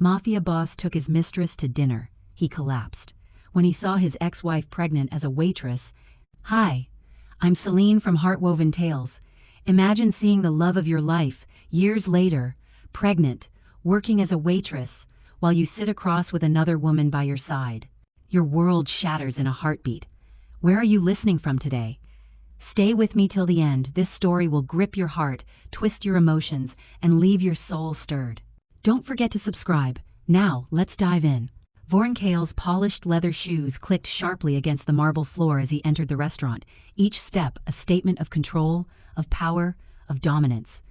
Mafia boss took his mistress to dinner. He collapsed. When he saw his ex-wife pregnant as a waitress, "Hi, I'm Celine from Heartwoven Tales. Imagine seeing the love of your life, years later, pregnant, working as a waitress, while you sit across with another woman by your side. Your world shatters in a heartbeat. Where are you listening from today? Stay with me till the end. This story will grip your heart, twist your emotions, and leave your soul stirred. Don't forget to subscribe. Now, let's dive in." Voren Kael's polished leather shoes clicked sharply against the marble floor as he entered the restaurant, each step a statement of control, of power, of dominance.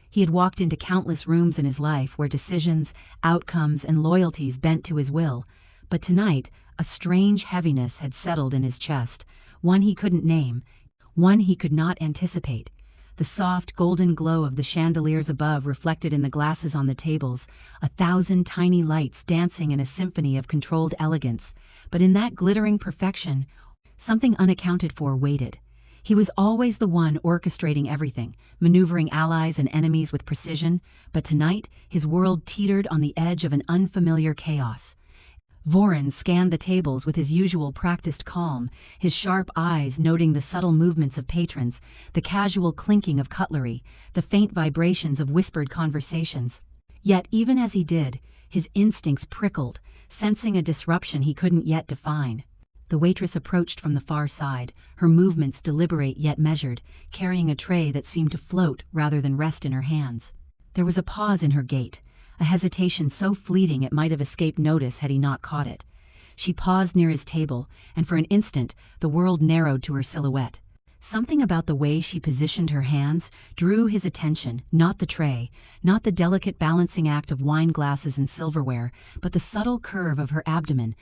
He had walked into countless rooms in his life where decisions, outcomes, and loyalties bent to his will, but tonight a strange heaviness had settled in his chest, one he couldn't name, one he could not anticipate. The soft, golden glow of the chandeliers above reflected in the glasses on the tables, 1,000 tiny lights dancing in a symphony of controlled elegance. But in that glittering perfection, something unaccounted for waited. He was always the one orchestrating everything, maneuvering allies and enemies with precision, but tonight his world teetered on the edge of an unfamiliar chaos. Voren scanned the tables with his usual practiced calm, his sharp eyes noting the subtle movements of patrons, the casual clinking of cutlery, the faint vibrations of whispered conversations. Yet even as he did, his instincts prickled, sensing a disruption he couldn't yet define. The waitress approached from the far side, her movements deliberate yet measured, carrying a tray that seemed to float rather than rest in her hands. There was a pause in her gait, a hesitation so fleeting it might have escaped notice had he not caught it. She paused near his table, and for an instant the world narrowed to her silhouette. Something about the way she positioned her hands drew his attention, not the tray, not the delicate balancing act of wine glasses and silverware, but the subtle curve of her abdomen.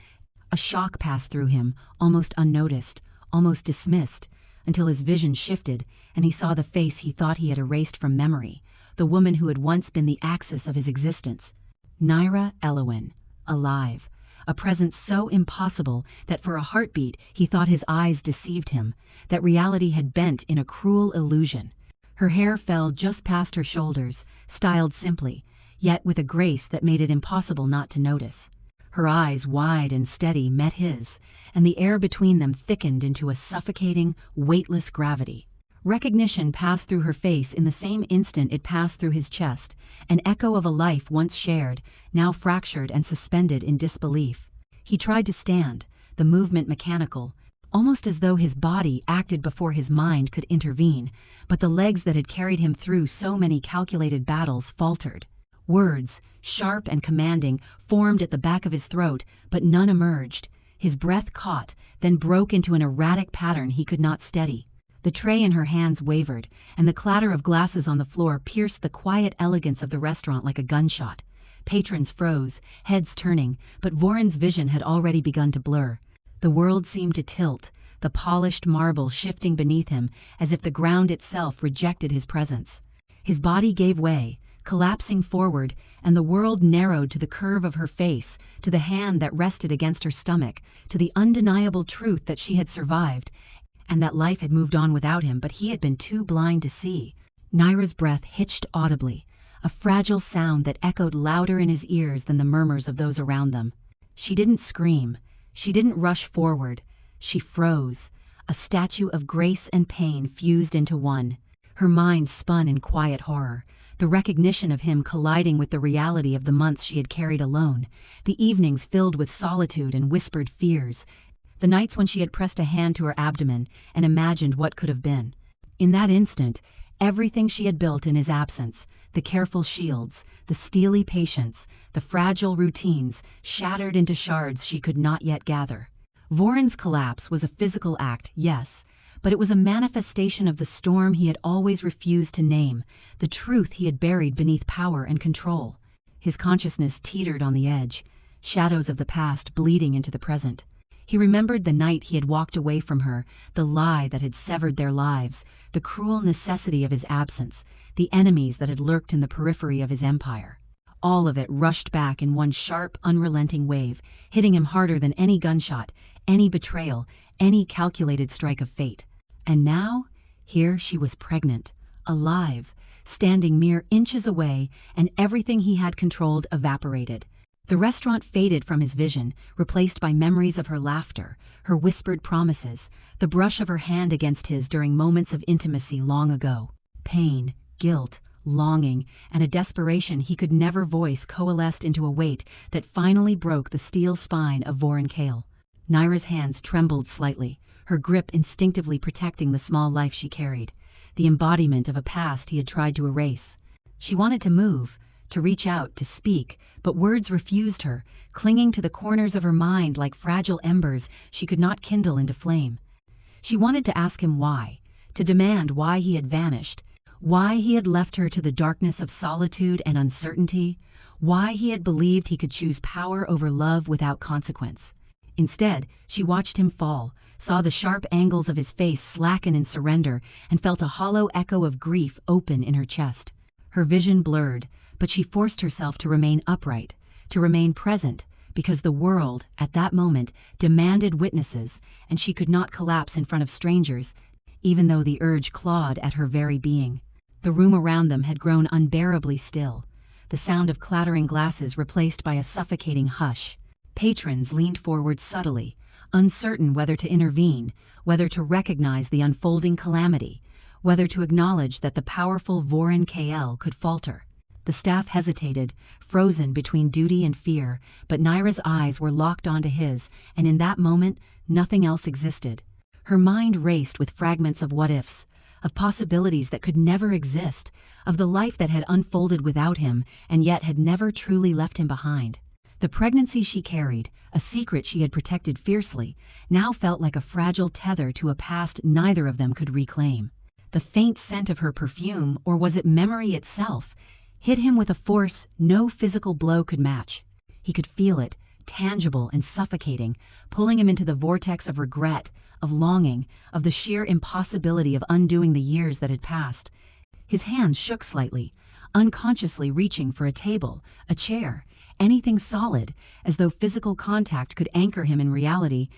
A shock passed through him, almost unnoticed, almost dismissed, until his vision shifted and he saw the face he thought he had erased from memory, the woman who had once been the axis of his existence. Nyra Elowen, alive, a presence so impossible that for a heartbeat he thought his eyes deceived him, that reality had bent in a cruel illusion. Her hair fell just past her shoulders, styled simply, yet with a grace that made it impossible not to notice. Her eyes, wide and steady, met his, and the air between them thickened into a suffocating, weightless gravity. Recognition passed through her face in the same instant it passed through his chest, an echo of a life once shared, now fractured and suspended in disbelief. He tried to stand, the movement mechanical, almost as though his body acted before his mind could intervene, but the legs that had carried him through so many calculated battles faltered. Words, sharp and commanding, formed at the back of his throat, but none emerged. His breath caught, then broke into an erratic pattern he could not steady. The tray in her hands wavered, and the clatter of glasses on the floor pierced the quiet elegance of the restaurant like a gunshot. Patrons froze, heads turning, but Voren's vision had already begun to blur. The world seemed to tilt, the polished marble shifting beneath him as if the ground itself rejected his presence. His body gave way, collapsing forward, and the world narrowed to the curve of her face, to the hand that rested against her stomach, to the undeniable truth that she had survived, and that life had moved on without him, but he had been too blind to see. Nyra's breath hitched audibly, a fragile sound that echoed louder in his ears than the murmurs of those around them. She didn't scream. She didn't rush forward. She froze, a statue of grace and pain fused into one. Her mind spun in quiet horror, the recognition of him colliding with the reality of the months she had carried alone, the evenings filled with solitude and whispered fears, the nights when she had pressed a hand to her abdomen and imagined what could have been. In that instant, everything she had built in his absence, the careful shields, the steely patience, the fragile routines, shattered into shards she could not yet gather. Voren's collapse was a physical act, yes, but it was a manifestation of the storm he had always refused to name, the truth he had buried beneath power and control. His consciousness teetered on the edge, shadows of the past bleeding into the present. He remembered the night he had walked away from her, the lie that had severed their lives, the cruel necessity of his absence, the enemies that had lurked in the periphery of his empire. All of it rushed back in one sharp, unrelenting wave, hitting him harder than any gunshot, any betrayal, any calculated strike of fate. And now, here she was pregnant, alive, standing mere inches away, and everything he had controlled evaporated. The restaurant faded from his vision, replaced by memories of her laughter, her whispered promises, the brush of her hand against his during moments of intimacy long ago. Pain, guilt, longing, and a desperation he could never voice coalesced into a weight that finally broke the steel spine of Voren Kael. Nyra's hands trembled slightly, her grip instinctively protecting the small life she carried, the embodiment of a past he had tried to erase. She wanted to move, to reach out, to speak, but words refused her, clinging to the corners of her mind like fragile embers she could not kindle into flame. She wanted to ask him why, to demand why he had vanished, why he had left her to the darkness of solitude and uncertainty, why he had believed he could choose power over love without consequence. Instead, she watched him fall, saw the sharp angles of his face slacken in surrender, and felt a hollow echo of grief open in her chest. Her vision blurred, but she forced herself to remain upright, to remain present, because the world, at that moment, demanded witnesses, and she could not collapse in front of strangers, even though the urge clawed at her very being. The room around them had grown unbearably still, the sound of clattering glasses replaced by a suffocating hush. Patrons leaned forward subtly, uncertain whether to intervene, whether to recognize the unfolding calamity, whether to acknowledge that the powerful Voren Kael could falter. The staff hesitated, frozen between duty and fear, but Nyra's eyes were locked onto his, and in that moment, nothing else existed. Her mind raced with fragments of what-ifs, of possibilities that could never exist, of the life that had unfolded without him and yet had never truly left him behind. The pregnancy she carried, a secret she had protected fiercely, now felt like a fragile tether to a past neither of them could reclaim. The faint scent of her perfume, or was it memory itself, hit him with a force no physical blow could match. He could feel it, tangible and suffocating, pulling him into the vortex of regret, of longing, of the sheer impossibility of undoing the years that had passed. His hands shook slightly, unconsciously reaching for a table, a chair, anything solid, as though physical contact could anchor him in reality,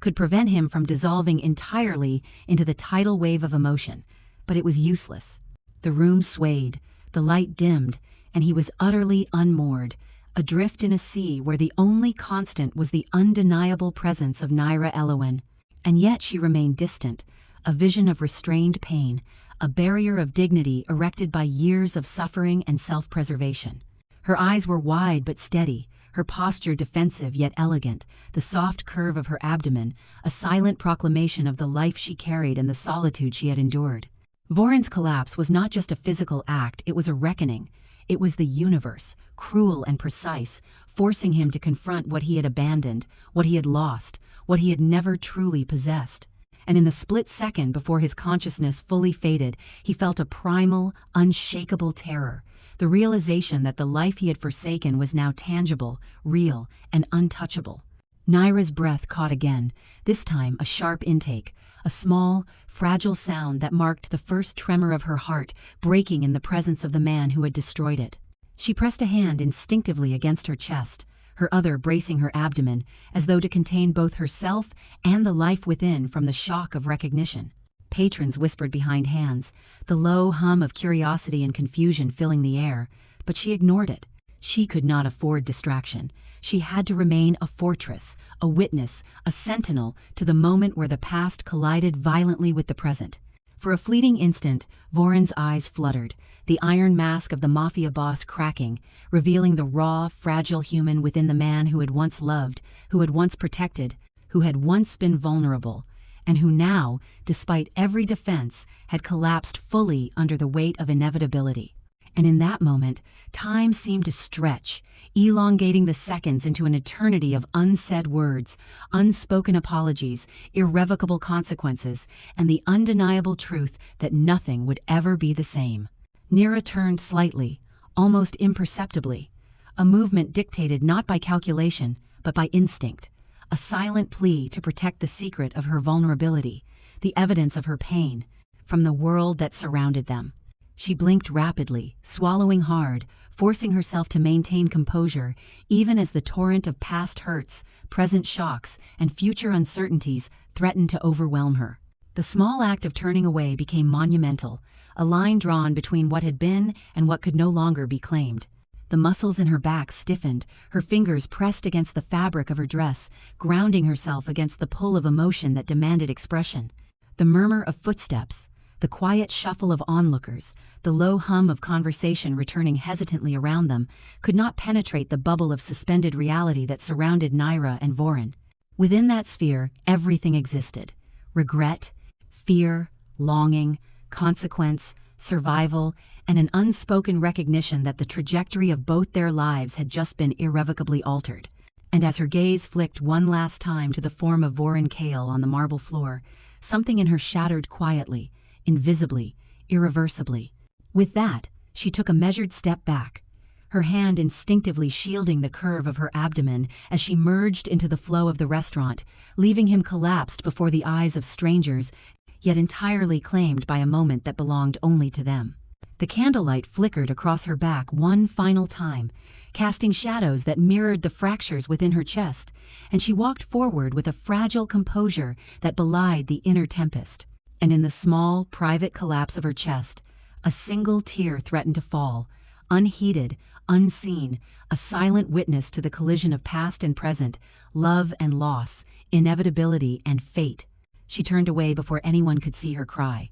could prevent him from dissolving entirely into the tidal wave of emotion. But it was useless. The room swayed, the light dimmed, and he was utterly unmoored, adrift in a sea where the only constant was the undeniable presence of Nyra Elowen. And yet she remained distant, a vision of restrained pain, a barrier of dignity erected by years of suffering and self-preservation. Her eyes were wide but steady, her posture defensive yet elegant, the soft curve of her abdomen, a silent proclamation of the life she carried and the solitude she had endured. Voren's collapse was not just a physical act, it was a reckoning. It was the universe, cruel and precise, forcing him to confront what he had abandoned, what he had lost, what he had never truly possessed. And in the split second before his consciousness fully faded, he felt a primal, unshakable terror, the realization that the life he had forsaken was now tangible, real, and untouchable. Nyra's breath caught again, this time a sharp intake, a small, fragile sound that marked the first tremor of her heart breaking in the presence of the man who had destroyed it. She pressed a hand instinctively against her chest, her other bracing her abdomen, as though to contain both herself and the life within from the shock of recognition. Patrons whispered behind hands, the low hum of curiosity and confusion filling the air, but she ignored it. She could not afford distraction. She had to remain a fortress, a witness, a sentinel to the moment where the past collided violently with the present. For a fleeting instant, Voren's eyes fluttered, the iron mask of the Mafia boss cracking, revealing the raw, fragile human within the man who had once loved, who had once protected, who had once been vulnerable, and who now, despite every defense, had collapsed fully under the weight of inevitability. And in that moment, time seemed to stretch, elongating the seconds into an eternity of unsaid words, unspoken apologies, irrevocable consequences, and the undeniable truth that nothing would ever be the same. Nyra turned slightly, almost imperceptibly, a movement dictated not by calculation, but by instinct, a silent plea to protect the secret of her vulnerability, the evidence of her pain, from the world that surrounded them. She blinked rapidly, swallowing hard, forcing herself to maintain composure, even as the torrent of past hurts, present shocks, and future uncertainties threatened to overwhelm her. The small act of turning away became monumental, a line drawn between what had been and what could no longer be claimed. The muscles in her back stiffened, her fingers pressed against the fabric of her dress, grounding herself against the pull of emotion that demanded expression. The murmur of footsteps, the quiet shuffle of onlookers, the low hum of conversation returning hesitantly around them, could not penetrate the bubble of suspended reality that surrounded Nyra and Voren. Within that sphere, everything existed: regret, fear, longing, consequence, survival, and an unspoken recognition that the trajectory of both their lives had just been irrevocably altered. And as her gaze flicked one last time to the form of Voren Kael on the marble floor, something in her shattered quietly, invisibly, irreversibly. With that, she took a measured step back, her hand instinctively shielding the curve of her abdomen as she merged into the flow of the restaurant, leaving him collapsed before the eyes of strangers, yet entirely claimed by a moment that belonged only to them. The candlelight flickered across her back one final time, casting shadows that mirrored the fractures within her chest, and she walked forward with a fragile composure that belied the inner tempest. And in the small, private collapse of her chest, a single tear threatened to fall, unheeded, unseen, a silent witness to the collision of past and present, love and loss, inevitability and fate. She turned away before anyone could see her cry.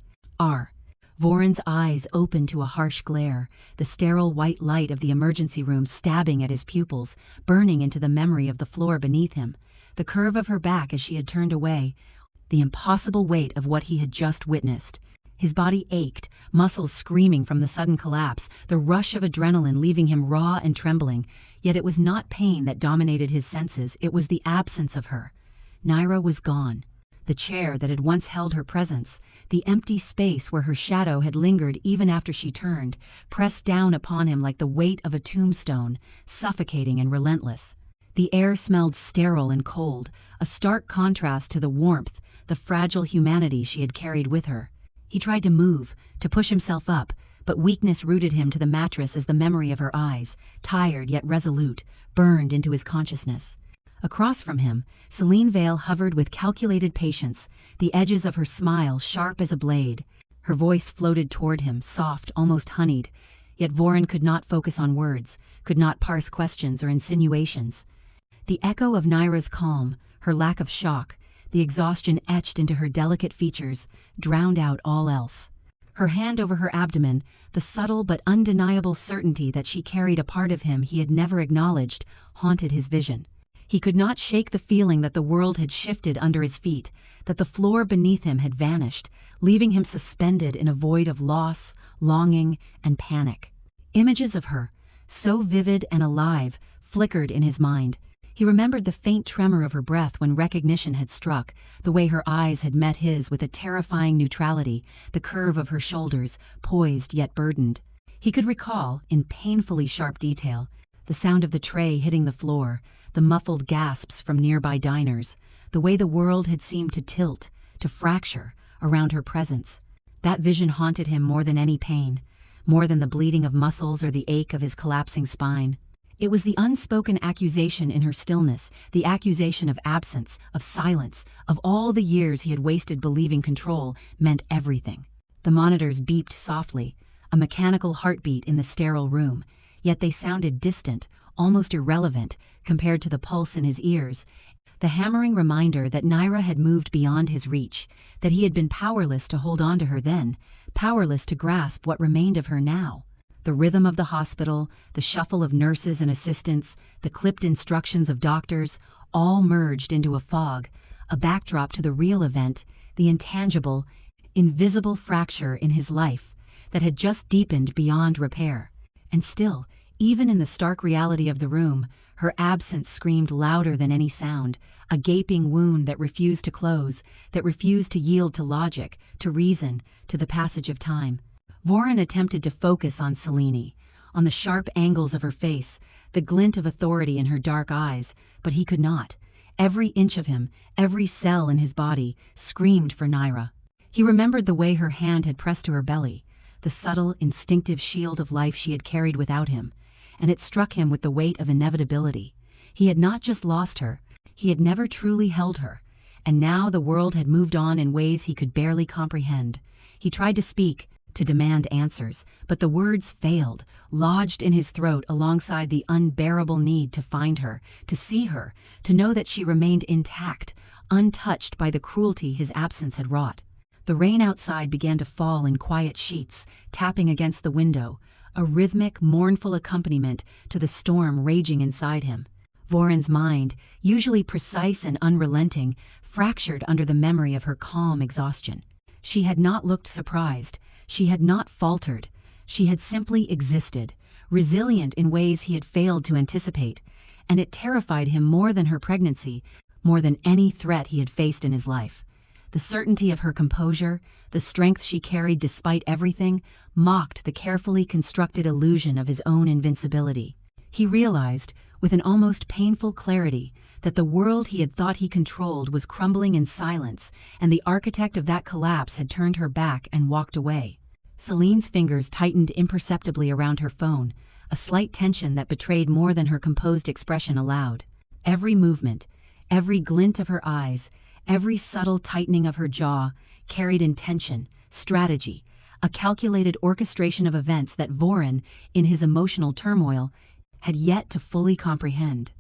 Voren's eyes opened to a harsh glare, the sterile white light of the emergency room stabbing at his pupils, burning into the memory of the floor beneath him, the curve of her back as she had turned away, the impossible weight of what he had just witnessed. His body ached, muscles screaming from the sudden collapse, the rush of adrenaline leaving him raw and trembling, yet it was not pain that dominated his senses, it was the absence of her. Nyra was gone. The chair that had once held her presence, the empty space where her shadow had lingered even after she turned, pressed down upon him like the weight of a tombstone, suffocating and relentless. The air smelled sterile and cold, a stark contrast to the warmth, the fragile humanity she had carried with her. He tried to move, to push himself up, but weakness rooted him to the mattress as the memory of her eyes, tired yet resolute, burned into his consciousness. Across from him, Selene Vale hovered with calculated patience, the edges of her smile sharp as a blade. Her voice floated toward him, soft, almost honeyed, yet Voren could not focus on words, could not parse questions or insinuations. The echo of Nyra's calm, her lack of shock, the exhaustion etched into her delicate features, drowned out all else. Her hand over her abdomen, the subtle but undeniable certainty that she carried a part of him he had never acknowledged, haunted his vision. He could not shake the feeling that the world had shifted under his feet, that the floor beneath him had vanished, leaving him suspended in a void of loss, longing, and panic. Images of her, so vivid and alive, flickered in his mind. He remembered the faint tremor of her breath when recognition had struck, the way her eyes had met his with a terrifying neutrality, the curve of her shoulders, poised yet burdened. He could recall, in painfully sharp detail, the sound of the tray hitting the floor, the muffled gasps from nearby diners, the way the world had seemed to tilt, to fracture, around her presence. That vision haunted him more than any pain, more than the bleeding of muscles or the ache of his collapsing spine. It was the unspoken accusation in her stillness, the accusation of absence, of silence, of all the years he had wasted believing control meant everything. The monitors beeped softly, a mechanical heartbeat in the sterile room, yet they sounded distant, almost irrelevant, compared to the pulse in his ears, the hammering reminder that Nyra had moved beyond his reach, that he had been powerless to hold on to her then, powerless to grasp what remained of her now. The rhythm of the hospital, the shuffle of nurses and assistants, the clipped instructions of doctors, all merged into a fog, a backdrop to the real event, the intangible, invisible fracture in his life that had just deepened beyond repair. And still, even in the stark reality of the room, her absence screamed louder than any sound, a gaping wound that refused to close, that refused to yield to logic, to reason, to the passage of time. Voren attempted to focus on Selene, on the sharp angles of her face, the glint of authority in her dark eyes, but he could not. Every inch of him, every cell in his body, screamed for Nyra. He remembered the way her hand had pressed to her belly, the subtle, instinctive shield of life she had carried without him, and it struck him with the weight of inevitability. He had not just lost her, he had never truly held her, and now the world had moved on in ways he could barely comprehend. He tried to speak, to demand answers, but the words failed, lodged in his throat alongside the unbearable need to find her, to see her, to know that she remained intact, untouched by the cruelty his absence had wrought. The rain outside began to fall in quiet sheets, tapping against the window, a rhythmic, mournful accompaniment to the storm raging inside him. Voren's mind, usually precise and unrelenting, fractured under the memory of her calm exhaustion. She had not looked surprised. She had not faltered. She had simply existed, resilient in ways he had failed to anticipate, and it terrified him more than her pregnancy, more than any threat he had faced in his life. The certainty of her composure, the strength she carried despite everything, mocked the carefully constructed illusion of his own invincibility. He realized, with an almost painful clarity, that the world he had thought he controlled was crumbling in silence, and the architect of that collapse had turned her back and walked away. Celine's fingers tightened imperceptibly around her phone, a slight tension that betrayed more than her composed expression allowed. Every movement, every glint of her eyes, every subtle tightening of her jaw carried intention, strategy, a calculated orchestration of events that Voren, in his emotional turmoil, had yet to fully comprehend.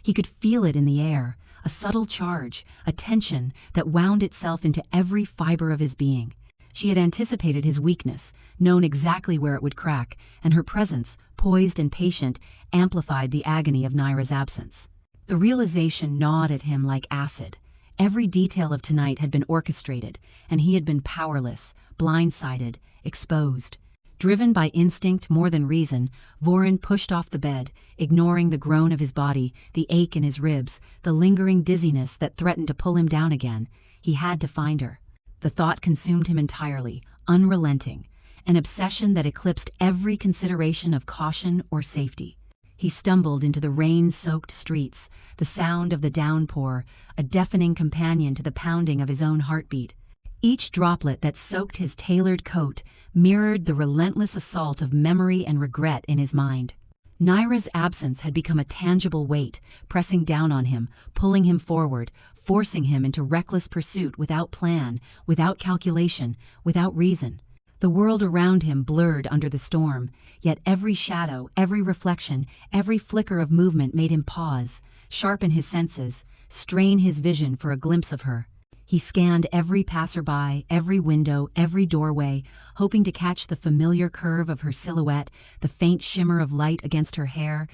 He could feel it in the air, a subtle charge, a tension that wound itself into every fiber of his being. She had anticipated his weakness, known exactly where it would crack, and her presence, poised and patient, amplified the agony of Nyra's absence. The realization gnawed at him like acid. Every detail of tonight had been orchestrated, and he had been powerless, blindsided, exposed. Driven by instinct more than reason, Voren pushed off the bed, ignoring the groan of his body, the ache in his ribs, the lingering dizziness that threatened to pull him down again. He had to find her. The thought consumed him entirely, unrelenting, an obsession that eclipsed every consideration of caution or safety. He stumbled into the rain-soaked streets, the sound of the downpour, a deafening companion to the pounding of his own heartbeat. Each droplet that soaked his tailored coat mirrored the relentless assault of memory and regret in his mind. Nyra's absence had become a tangible weight, pressing down on him, pulling him forward, forcing him into reckless pursuit without plan, without calculation, without reason. The world around him blurred under the storm, yet every shadow, every reflection, every flicker of movement made him pause, sharpen his senses, strain his vision for a glimpse of her. He scanned every passerby, every window, every doorway, hoping to catch the familiar curve of her silhouette, the faint shimmer of light against her hair,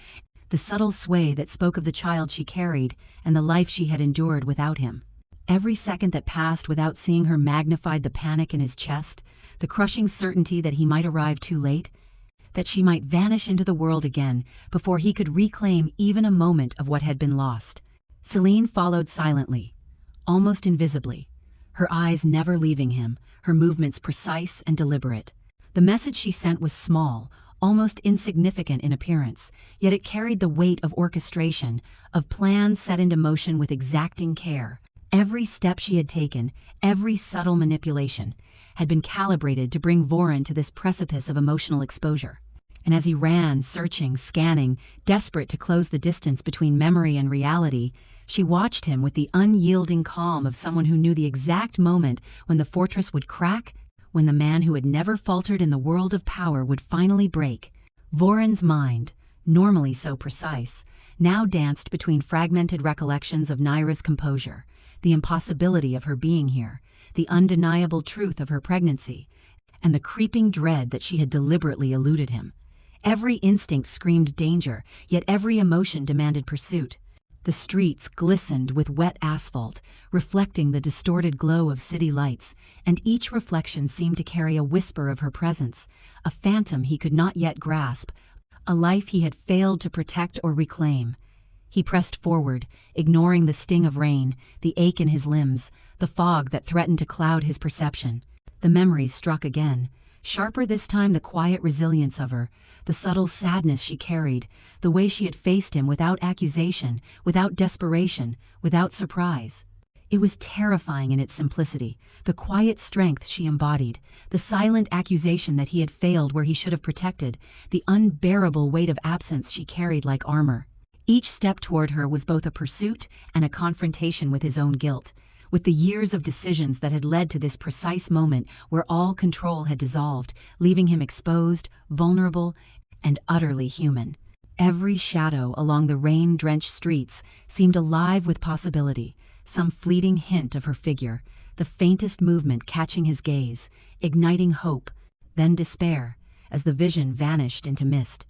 the subtle sway that spoke of the child she carried and the life she had endured without him. Every second that passed without seeing her magnified the panic in his chest, the crushing certainty that he might arrive too late, that she might vanish into the world again before he could reclaim even a moment of what had been lost. Celine followed silently, almost invisibly, her eyes never leaving him, her movements precise and deliberate. The message she sent was small, almost insignificant in appearance, yet it carried the weight of orchestration, of plans set into motion with exacting care. Every step she had taken, every subtle manipulation, had been calibrated to bring Voren to this precipice of emotional exposure. And as he ran, searching, scanning, desperate to close the distance between memory and reality, she watched him with the unyielding calm of someone who knew the exact moment when the fortress would crack, when the man who had never faltered in the world of power would finally break. Voren's mind, normally so precise, now danced between fragmented recollections of Nyra's composure, the impossibility of her being here, the undeniable truth of her pregnancy, and the creeping dread that she had deliberately eluded him. Every instinct screamed danger, yet every emotion demanded pursuit. The streets glistened with wet asphalt, reflecting the distorted glow of city lights, and each reflection seemed to carry a whisper of her presence, a phantom he could not yet grasp, a life he had failed to protect or reclaim. He pressed forward, ignoring the sting of rain, the ache in his limbs, the fog that threatened to cloud his perception. The memories struck again, sharper this time, the quiet resilience of her, the subtle sadness she carried, the way she had faced him without accusation, without desperation, without surprise. It was terrifying in its simplicity, the quiet strength she embodied, the silent accusation that he had failed where he should have protected, the unbearable weight of absence she carried like armor. Each step toward her was both a pursuit and a confrontation with his own guilt, with the years of decisions that had led to this precise moment where all control had dissolved, leaving him exposed, vulnerable, and utterly human. Every shadow along the rain-drenched streets seemed alive with possibility, some fleeting hint of her figure, the faintest movement catching his gaze, igniting hope, then despair, as the vision vanished into mist.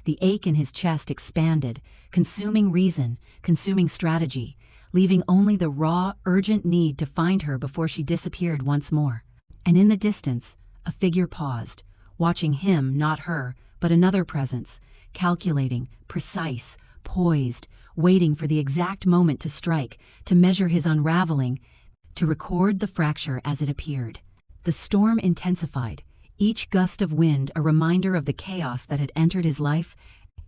The ache in his chest expanded, consuming reason, consuming strategy, leaving only the raw, urgent need to find her before she disappeared once more. And in the distance, a figure paused, watching him, not her, but another presence, calculating, precise, poised, waiting for the exact moment to strike, to measure his unraveling, to record the fracture as it appeared. The storm intensified, each gust of wind a reminder of the chaos that had entered his life,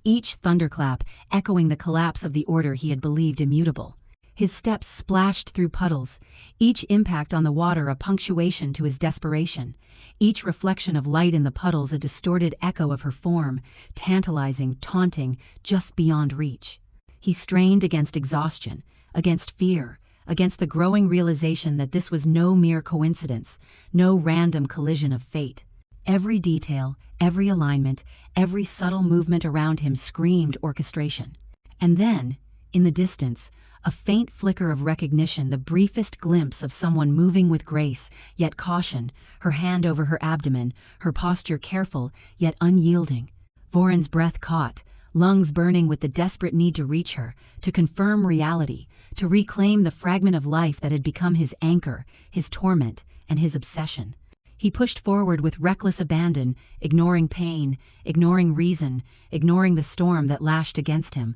each thunderclap echoing the collapse of the order he had believed immutable. His steps splashed through puddles, each impact on the water a punctuation to his desperation, each reflection of light in the puddles a distorted echo of her form, tantalizing, taunting, just beyond reach. He strained against exhaustion, against fear, against the growing realization that this was no mere coincidence, no random collision of fate. Every detail, every alignment, every subtle movement around him screamed orchestration. And then, in the distance, a faint flicker of recognition, the briefest glimpse of someone moving with grace, yet caution, her hand over her abdomen, her posture careful, yet unyielding. Voren's breath caught, lungs burning with the desperate need to reach her, to confirm reality, to reclaim the fragment of life that had become his anchor, his torment, and his obsession. He pushed forward with reckless abandon, ignoring pain, ignoring reason, ignoring the storm that lashed against him.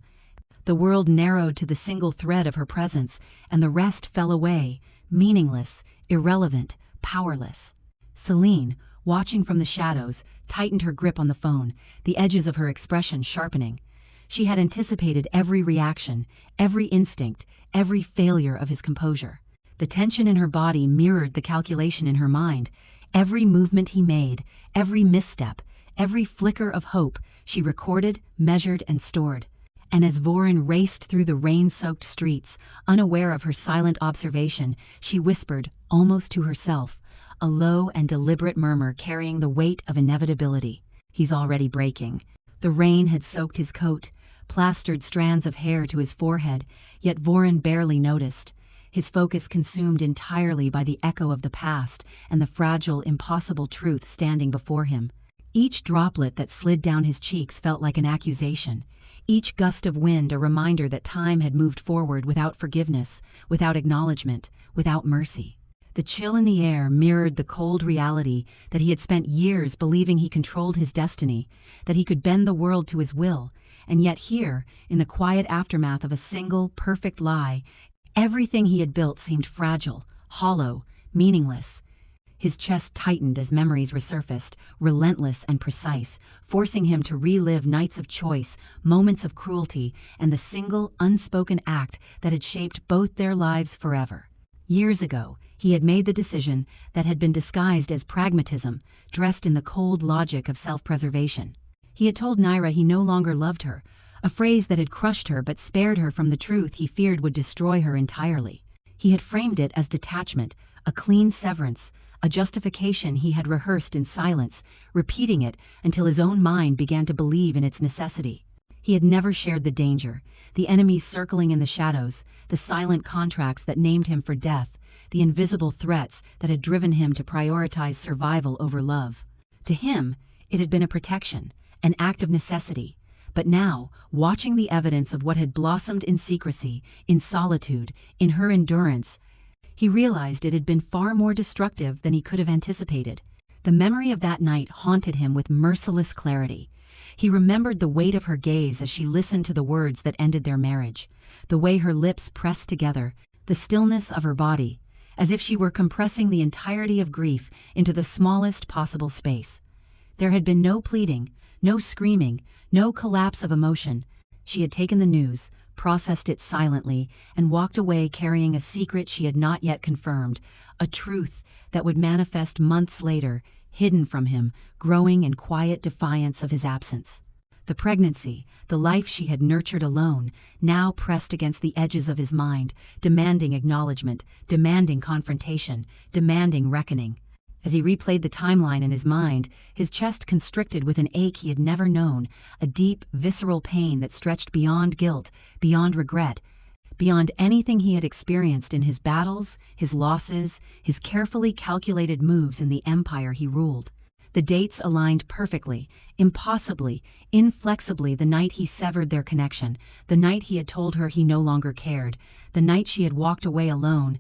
The world narrowed to the single thread of her presence, and the rest fell away, meaningless, irrelevant, powerless. Celine, watching from the shadows, tightened her grip on the phone, the edges of her expression sharpening. She had anticipated every reaction, every instinct, every failure of his composure. The tension in her body mirrored the calculation in her mind. Every movement he made, every misstep, every flicker of hope, she recorded, measured, and stored. And as Voren raced through the rain-soaked streets, unaware of her silent observation, she whispered, almost to herself, a low and deliberate murmur carrying the weight of inevitability. He's already breaking. The rain had soaked his coat, plastered strands of hair to his forehead, yet Voren barely noticed, his focus consumed entirely by the echo of the past and the fragile, impossible truth standing before him. Each droplet that slid down his cheeks felt like an accusation, each gust of wind a reminder that time had moved forward without forgiveness, without acknowledgement, without mercy. The chill in the air mirrored the cold reality that he had spent years believing he controlled his destiny, that he could bend the world to his will, and yet here, in the quiet aftermath of a single, perfect lie, everything he had built seemed fragile, hollow, meaningless. His chest tightened as memories resurfaced, relentless and precise, forcing him to relive nights of choice, moments of cruelty, and the single, unspoken act that had shaped both their lives forever. Years ago, he had made the decision that had been disguised as pragmatism, dressed in the cold logic of self-preservation. He had told Nyra he no longer loved her, a phrase that had crushed her but spared her from the truth he feared would destroy her entirely. He had framed it as detachment, a clean severance, a justification he had rehearsed in silence, repeating it until his own mind began to believe in its necessity. He had never shared the danger, the enemies circling in the shadows, the silent contracts that named him for death, the invisible threats that had driven him to prioritize survival over love. To him, it had been a protection, an act of necessity. But now, watching the evidence of what had blossomed in secrecy, in solitude, in her endurance, he realized it had been far more destructive than he could have anticipated. The memory of that night haunted him with merciless clarity. He remembered the weight of her gaze as she listened to the words that ended their marriage, the way her lips pressed together, the stillness of her body, as if she were compressing the entirety of grief into the smallest possible space. There had been no pleading, no screaming, no collapse of emotion. She had taken the news, processed it silently, and walked away carrying a secret she had not yet confirmed, a truth that would manifest months later, hidden from him, growing in quiet defiance of his absence. The pregnancy, the life she had nurtured alone, now pressed against the edges of his mind, demanding acknowledgement, demanding confrontation, demanding reckoning. As he replayed the timeline in his mind, his chest constricted with an ache he had never known, a deep, visceral pain that stretched beyond guilt, beyond regret, beyond anything he had experienced in his battles, his losses, his carefully calculated moves in the empire he ruled. The dates aligned perfectly, impossibly, inflexibly the night he severed their connection, the night he had told her he no longer cared, the night she had walked away alone,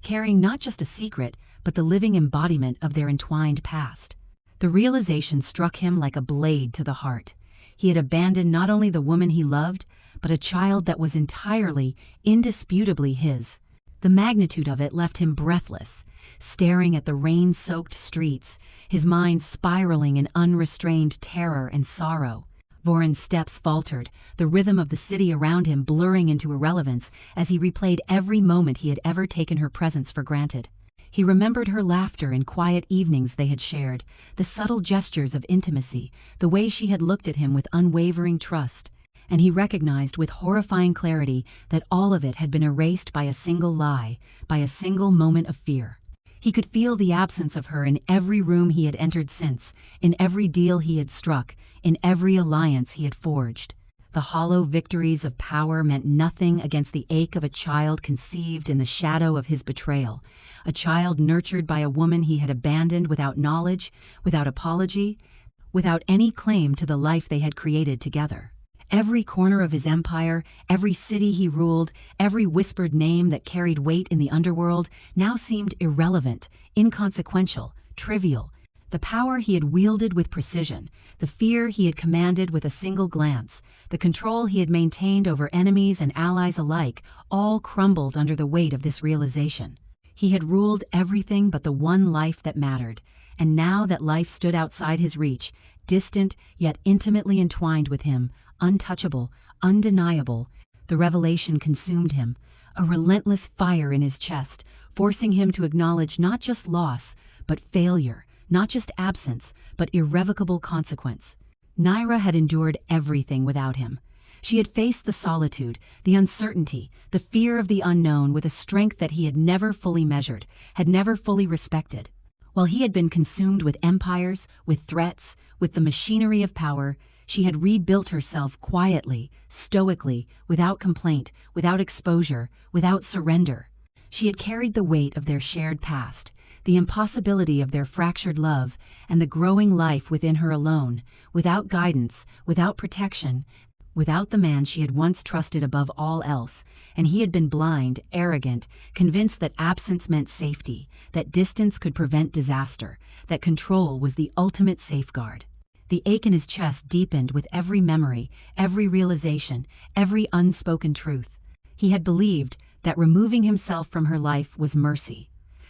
carrying not just a secret, but the living embodiment of their entwined past. The realization struck him like a blade to the heart. He had abandoned not only the woman he loved, but a child that was entirely, indisputably his. The magnitude of it left him breathless, staring at the rain-soaked streets, his mind spiraling in unrestrained terror and sorrow. Voren's steps faltered, the rhythm of the city around him blurring into irrelevance as he replayed every moment he had ever taken her presence for granted. He remembered her laughter in quiet evenings they had shared, the subtle gestures of intimacy, the way she had looked at him with unwavering trust, and he recognized with horrifying clarity that all of it had been erased by a single lie, by a single moment of fear. He could feel the absence of her in every room he had entered since, in every deal he had struck, in every alliance he had forged. The hollow victories of power meant nothing against the ache of a child conceived in the shadow of his betrayal, a child nurtured by a woman he had abandoned without knowledge, without apology, without any claim to the life they had created together. Every corner of his empire, every city he ruled, every whispered name that carried weight in the underworld now seemed irrelevant, inconsequential, trivial. The power he had wielded with precision, the fear he had commanded with a single glance, the control he had maintained over enemies and allies alike, all crumbled under the weight of this realization. He had ruled everything but the one life that mattered, and now that life stood outside his reach, distant yet intimately entwined with him, untouchable, undeniable, the revelation consumed him, a relentless fire in his chest, forcing him to acknowledge not just loss, but failure, not just absence, but irrevocable consequence. Nyra had endured everything without him. She had faced the solitude, the uncertainty, the fear of the unknown with a strength that he had never fully measured, had never fully respected. While he had been consumed with empires, with threats, with the machinery of power, she had rebuilt herself quietly, stoically, without complaint, without exposure, without surrender. She had carried the weight of their shared past, the impossibility of their fractured love, and the growing life within her alone, without guidance, without protection, without the man she had once trusted above all else, and he had been blind, arrogant, convinced that absence meant safety, that distance could prevent disaster, that control was the ultimate safeguard. The ache in his chest deepened with every memory, every realization, every unspoken truth. He had believed that removing himself from her life was mercy,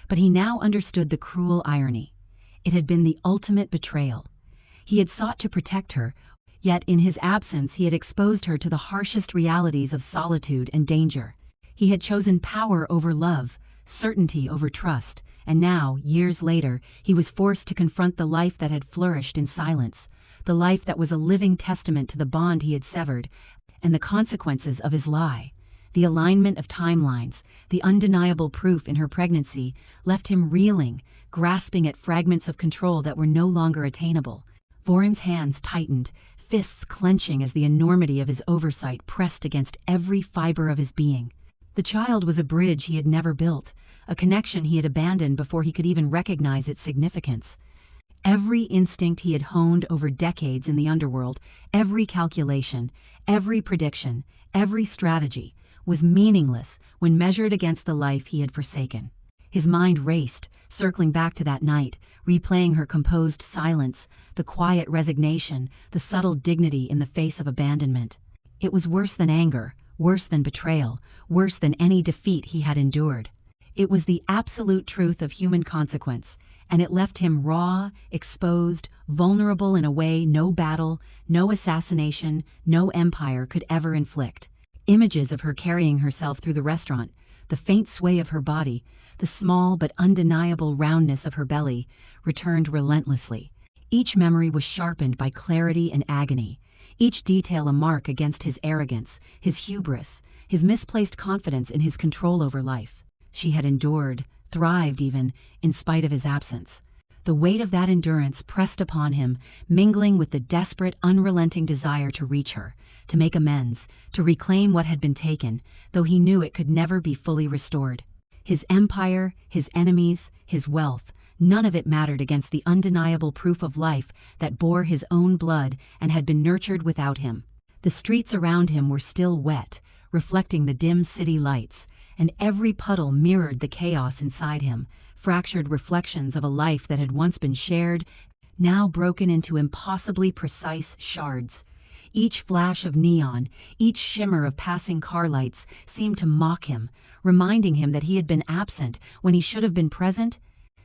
but he now understood the cruel irony. It had been the ultimate betrayal. He had sought to protect her, yet in his absence he had exposed her to the harshest realities of solitude and danger. He had chosen power over love, certainty over trust, and now, years later, he was forced to confront the life that had flourished in silence, the life that was a living testament to the bond he had severed, and the consequences of his lie. The alignment of timelines, the undeniable proof in her pregnancy, left him reeling, grasping at fragments of control that were no longer attainable. Voren's hands tightened, fists clenching as the enormity of his oversight pressed against every fiber of his being. The child was a bridge he had never built, a connection he had abandoned before he could even recognize its significance. Every instinct he had honed over decades in the underworld, every calculation, every prediction, every strategy, was meaningless when measured against the life he had forsaken. His mind raced, circling back to that night, replaying her composed silence, the quiet resignation, the subtle dignity in the face of abandonment. It was worse than anger, worse than betrayal, worse than any defeat he had endured. It was the absolute truth of human consequence, and it left him raw, exposed, vulnerable in a way no battle, no assassination, no empire could ever inflict. Images of her carrying herself through the restaurant, the faint sway of her body, the small but undeniable roundness of her belly, returned relentlessly. Each memory was sharpened by clarity and agony. each detail a mark against his arrogance, his hubris, his misplaced confidence in his control over life. She had endured, thrived even, in spite of his absence. The weight of that endurance pressed upon him, mingling with the desperate, unrelenting desire to reach her, to make amends, to reclaim what had been taken, though he knew it could never be fully restored. His empire, his enemies, his wealth, none of it mattered against the undeniable proof of life that bore his own blood and had been nurtured without him. The streets around him were still wet, reflecting the dim city lights, and every puddle mirrored the chaos inside him, fractured reflections of a life that had once been shared, now broken into impossibly precise shards. Each flash of neon, each shimmer of passing car lights seemed to mock him, reminding him that he had been absent when he should have been present,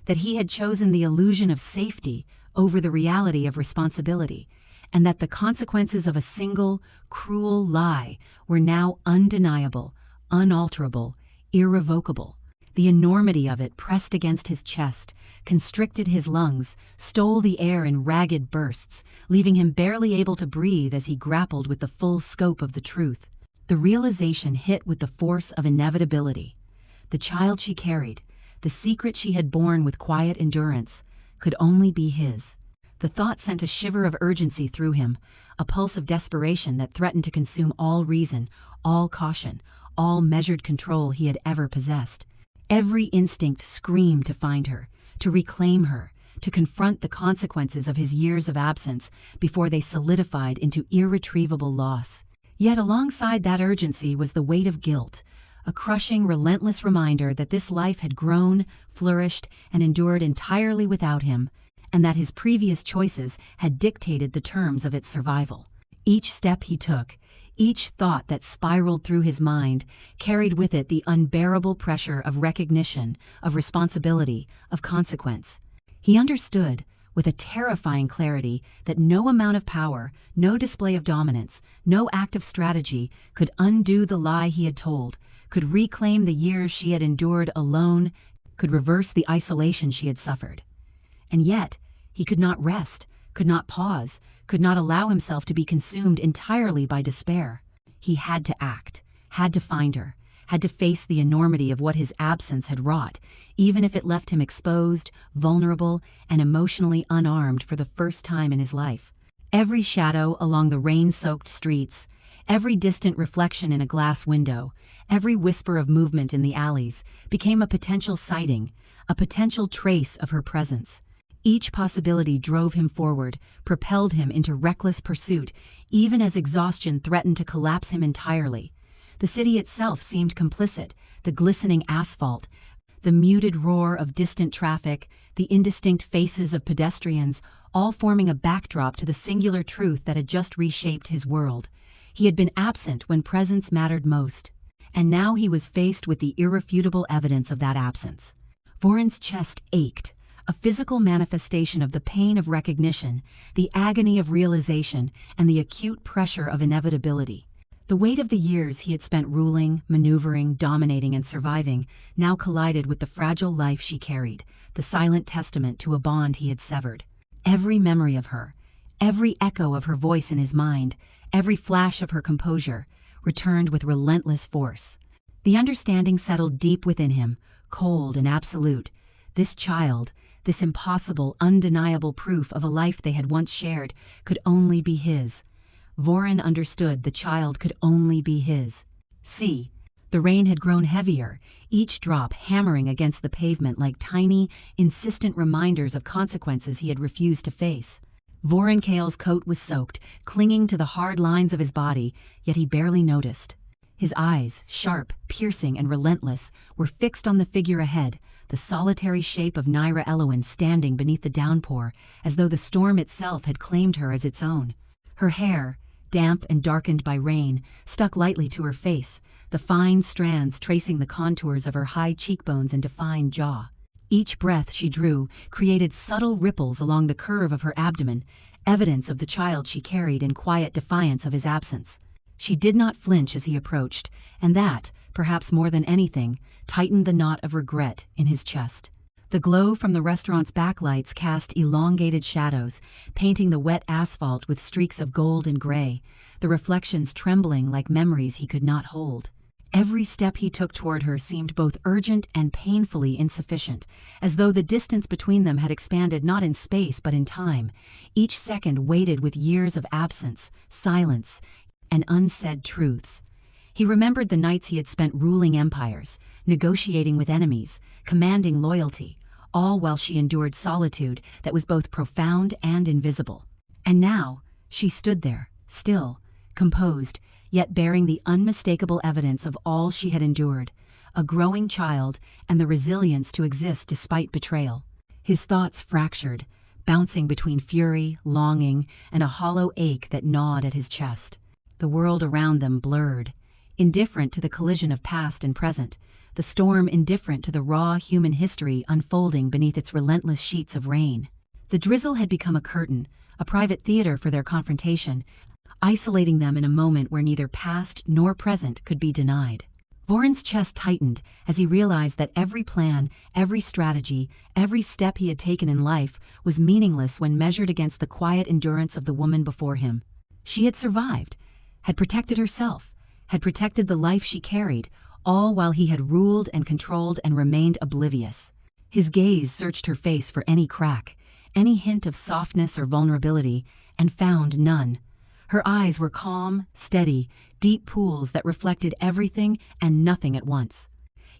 that he had chosen the illusion of safety over the reality of responsibility, and that the consequences of a single, cruel lie were now undeniable, unalterable, irrevocable. The enormity of it pressed against his chest, constricted his lungs, stole the air in ragged bursts, leaving him barely able to breathe as he grappled with the full scope of the truth. The realization hit with the force of inevitability. The child she carried, the secret she had borne with quiet endurance, could only be his. The thought sent a shiver of urgency through him, a pulse of desperation that threatened to consume all reason, all caution, all measured control he had ever possessed. Every instinct screamed to find her, to reclaim her, to confront the consequences of his years of absence before they solidified into irretrievable loss. Yet alongside that urgency was the weight of guilt, a crushing, relentless reminder that this life had grown, flourished, and endured entirely without him, and that his previous choices had dictated the terms of its survival. Each step he took, each thought that spiraled through his mind, carried with it the unbearable pressure of recognition, of responsibility, of consequence. He understood, with a terrifying clarity, that no amount of power, no display of dominance, no act of strategy could undo the lie he had told, could reclaim the years she had endured alone, could reverse the isolation she had suffered. And yet, he could not rest, could not pause, could not allow himself to be consumed entirely by despair. He had to act, had to find her, had to face the enormity of what his absence had wrought, even if it left him exposed, vulnerable, and emotionally unarmed for the first time in his life. Every shadow along the rain-soaked streets, every distant reflection in a glass window, every whisper of movement in the alleys became a potential sighting, a potential trace of her presence. Each possibility drove him forward, propelled him into reckless pursuit, even as exhaustion threatened to collapse him entirely. The city itself seemed complicit, the glistening asphalt, the muted roar of distant traffic, the indistinct faces of pedestrians, all forming a backdrop to the singular truth that had just reshaped his world. He had been absent when presence mattered most, and now he was faced with the irrefutable evidence of that absence. Voren's chest ached, a physical manifestation of the pain of recognition, the agony of realization, and the acute pressure of inevitability. The weight of the years he had spent ruling, maneuvering, dominating, and surviving now collided with the fragile life she carried, the silent testament to a bond he had severed. Every memory of her, every echo of her voice in his mind, every flash of her composure, returned with relentless force. The understanding settled deep within him, cold and absolute. This child, this impossible, undeniable proof of a life they had once shared, could only be his. Voren understood the child could only be his. See, the rain had grown heavier, each drop hammering against the pavement like tiny, insistent reminders of consequences he had refused to face. Voren Kael's coat was soaked, clinging to the hard lines of his body, yet he barely noticed. His eyes, sharp, piercing, and relentless, were fixed on the figure ahead, the solitary shape of Nyra Elowen standing beneath the downpour, as though the storm itself had claimed her as its own. Her hair, damp and darkened by rain, stuck lightly to her face, the fine strands tracing the contours of her high cheekbones and defined jaw. Each breath she drew created subtle ripples along the curve of her abdomen, evidence of the child she carried in quiet defiance of his absence. She did not flinch as he approached, and that, perhaps more than anything, tightened the knot of regret in his chest. The glow from the restaurant's backlights cast elongated shadows, painting the wet asphalt with streaks of gold and gray, the reflections trembling like memories he could not hold. Every step he took toward her seemed both urgent and painfully insufficient, as though the distance between them had expanded not in space but in time, each second weighted with years of absence, silence, and unsaid truths. He remembered the nights he had spent ruling empires, negotiating with enemies, commanding loyalty, all while she endured solitude that was both profound and invisible. And now, she stood there, still, composed, yet bearing the unmistakable evidence of all she had endured, a growing child and the resilience to exist despite betrayal. His thoughts fractured, bouncing between fury, longing, and a hollow ache that gnawed at his chest. The world around them blurred, indifferent to the collision of past and present, the storm indifferent to the raw human history unfolding beneath its relentless sheets of rain. The drizzle had become a curtain, a private theater for their confrontation, isolating them in a moment where neither past nor present could be denied. Voren's chest tightened as he realized that every plan, every strategy, every step he had taken in life was meaningless when measured against the quiet endurance of the woman before him. She had survived, had protected herself, had protected the life she carried, all while he had ruled and controlled and remained oblivious. His gaze searched her face for any crack, any hint of softness or vulnerability, and found none. Her eyes were calm, steady, deep pools that reflected everything and nothing at once.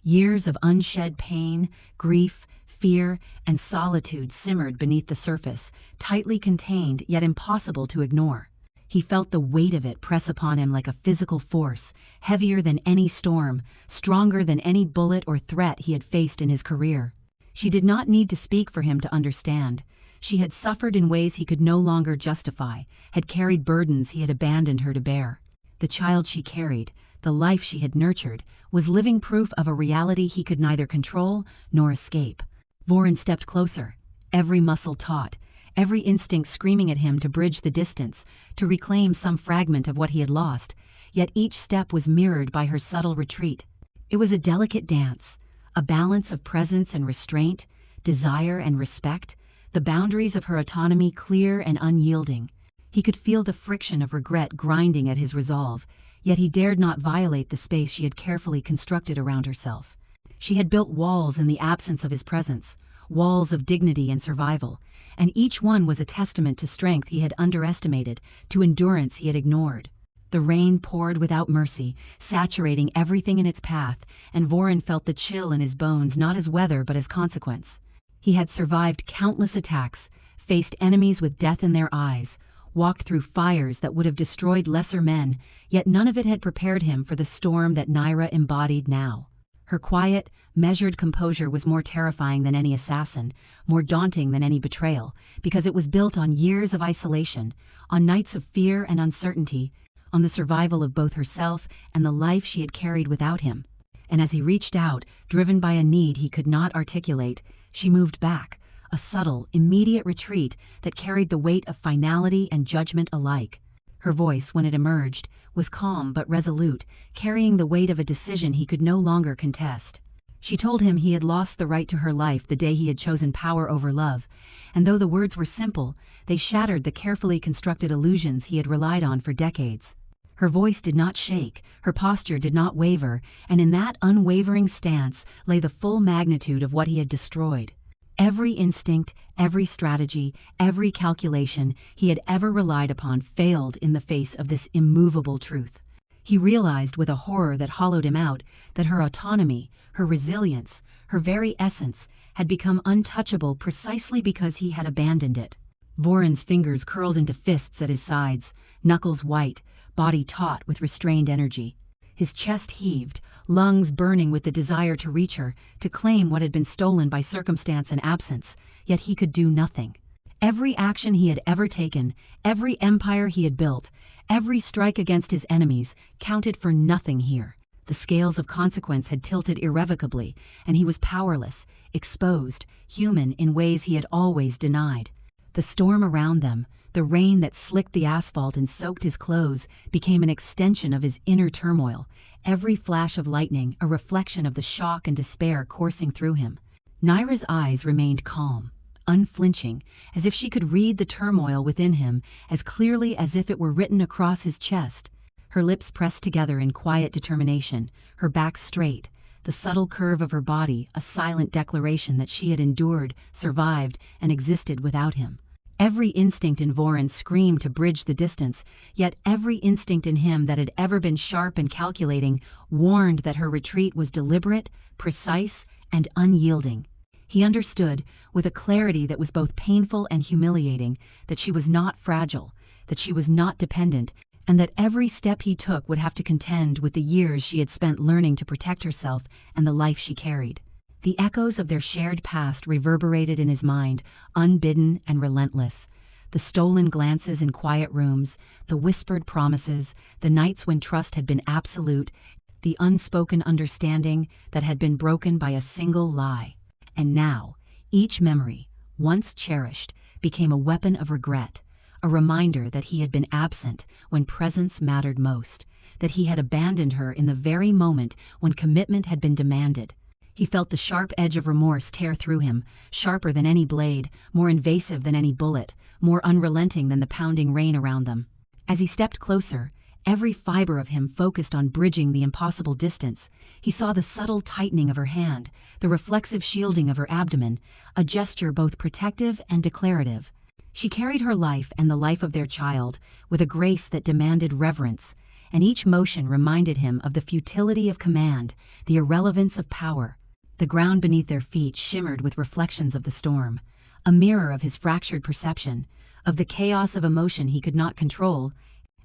Years of unshed pain, grief, fear, and solitude simmered beneath the surface, tightly contained yet impossible to ignore. He felt the weight of it press upon him like a physical force, heavier than any storm, stronger than any bullet or threat he had faced in his career. She did not need to speak for him to understand. She had suffered in ways he could no longer justify, had carried burdens he had abandoned her to bear. The child she carried, the life she had nurtured, was living proof of a reality he could neither control nor escape. Voren stepped closer, every muscle taut, every instinct screaming at him to bridge the distance, to reclaim some fragment of what he had lost, yet each step was mirrored by her subtle retreat. It was a delicate dance, a balance of presence and restraint, desire and respect, the boundaries of her autonomy clear and unyielding. He could feel the friction of regret grinding at his resolve, yet he dared not violate the space she had carefully constructed around herself. She had built walls in the absence of his presence, walls of dignity and survival, and each one was a testament to strength he had underestimated, to endurance he had ignored. The rain poured without mercy, saturating everything in its path, and Voren felt the chill in his bones not as weather but as consequence. He had survived countless attacks, faced enemies with death in their eyes, walked through fires that would have destroyed lesser men, yet none of it had prepared him for the storm that Nyra embodied now. Her quiet, measured composure was more terrifying than any assassin, more daunting than any betrayal, because it was built on years of isolation, on nights of fear and uncertainty, on the survival of both herself and the life she had carried without him. And as he reached out, driven by a need he could not articulate, she moved back, a subtle, immediate retreat that carried the weight of finality and judgment alike. Her voice, when it emerged, was calm but resolute, carrying the weight of a decision he could no longer contest. She told him he had lost the right to her life the day he had chosen power over love, and though the words were simple, they shattered the carefully constructed illusions he had relied on for decades. Her voice did not shake, her posture did not waver, and in that unwavering stance lay the full magnitude of what he had destroyed. Every instinct, every strategy, every calculation he had ever relied upon failed in the face of this immovable truth. He realized with a horror that hollowed him out that her autonomy, her resilience, her very essence had become untouchable precisely because he had abandoned it. Voren's fingers curled into fists at his sides, knuckles white, body taut with restrained energy. His chest heaved, lungs burning with the desire to reach her, to claim what had been stolen by circumstance and absence, yet he could do nothing. Every action he had ever taken, every empire he had built, every strike against his enemies counted for nothing here. The scales of consequence had tilted irrevocably, and he was powerless, exposed, human in ways he had always denied. The storm around them, the rain that slicked the asphalt and soaked his clothes, became an extension of his inner turmoil, every flash of lightning a reflection of the shock and despair coursing through him. Nyra's eyes remained calm, unflinching, as if she could read the turmoil within him as clearly as if it were written across his chest. Her lips pressed together in quiet determination, her back straight, the subtle curve of her body a silent declaration that she had endured, survived, and existed without him. Every instinct in Voren screamed to bridge the distance, yet every instinct in him that had ever been sharp and calculating warned that her retreat was deliberate, precise, and unyielding. He understood, with a clarity that was both painful and humiliating, that she was not fragile, that she was not dependent, and that every step he took would have to contend with the years she had spent learning to protect herself and the life she carried. The echoes of their shared past reverberated in his mind, unbidden and relentless. The stolen glances in quiet rooms, the whispered promises, the nights when trust had been absolute, the unspoken understanding that had been broken by a single lie. And now, each memory, once cherished, became a weapon of regret, a reminder that he had been absent when presence mattered most, that he had abandoned her in the very moment when commitment had been demanded. He felt the sharp edge of remorse tear through him, sharper than any blade, more invasive than any bullet, more unrelenting than the pounding rain around them. As he stepped closer, every fiber of him focused on bridging the impossible distance. He saw the subtle tightening of her hand, the reflexive shielding of her abdomen, a gesture both protective and declarative. She carried her life and the life of their child with a grace that demanded reverence, and each motion reminded him of the futility of command, the irrelevance of power. The ground beneath their feet shimmered with reflections of the storm, a mirror of his fractured perception, of the chaos of emotion he could not control,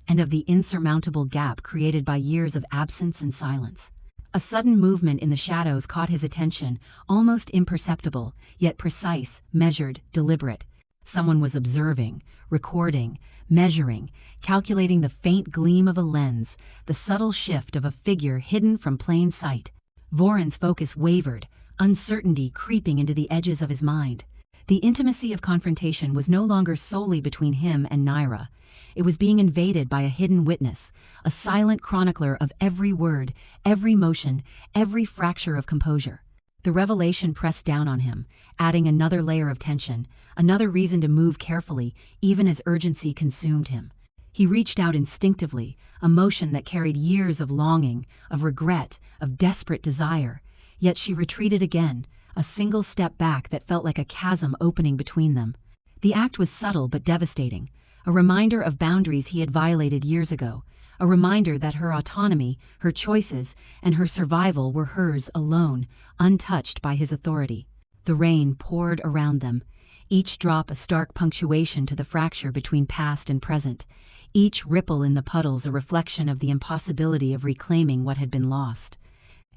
and of the insurmountable gap created by years of absence and silence. A sudden movement in the shadows caught his attention, almost imperceptible, yet precise, measured, deliberate. Someone was observing, recording, measuring, calculating the faint gleam of a lens, the subtle shift of a figure hidden from plain sight. Voren's focus wavered, uncertainty creeping into the edges of his mind. The intimacy of confrontation was no longer solely between him and Nyra. It was being invaded by a hidden witness, a silent chronicler of every word, every motion, every fracture of composure. The revelation pressed down on him, adding another layer of tension, another reason to move carefully, even as urgency consumed him. He reached out instinctively, a motion that carried years of longing, of regret, of desperate desire. Yet she retreated again, a single step back that felt like a chasm opening between them. The act was subtle but devastating, a reminder of boundaries he had violated years ago, a reminder that her autonomy, her choices, and her survival were hers alone, untouched by his authority. The rain poured around them, each drop a stark punctuation to the fracture between past and present, each ripple in the puddles a reflection of the impossibility of reclaiming what had been lost.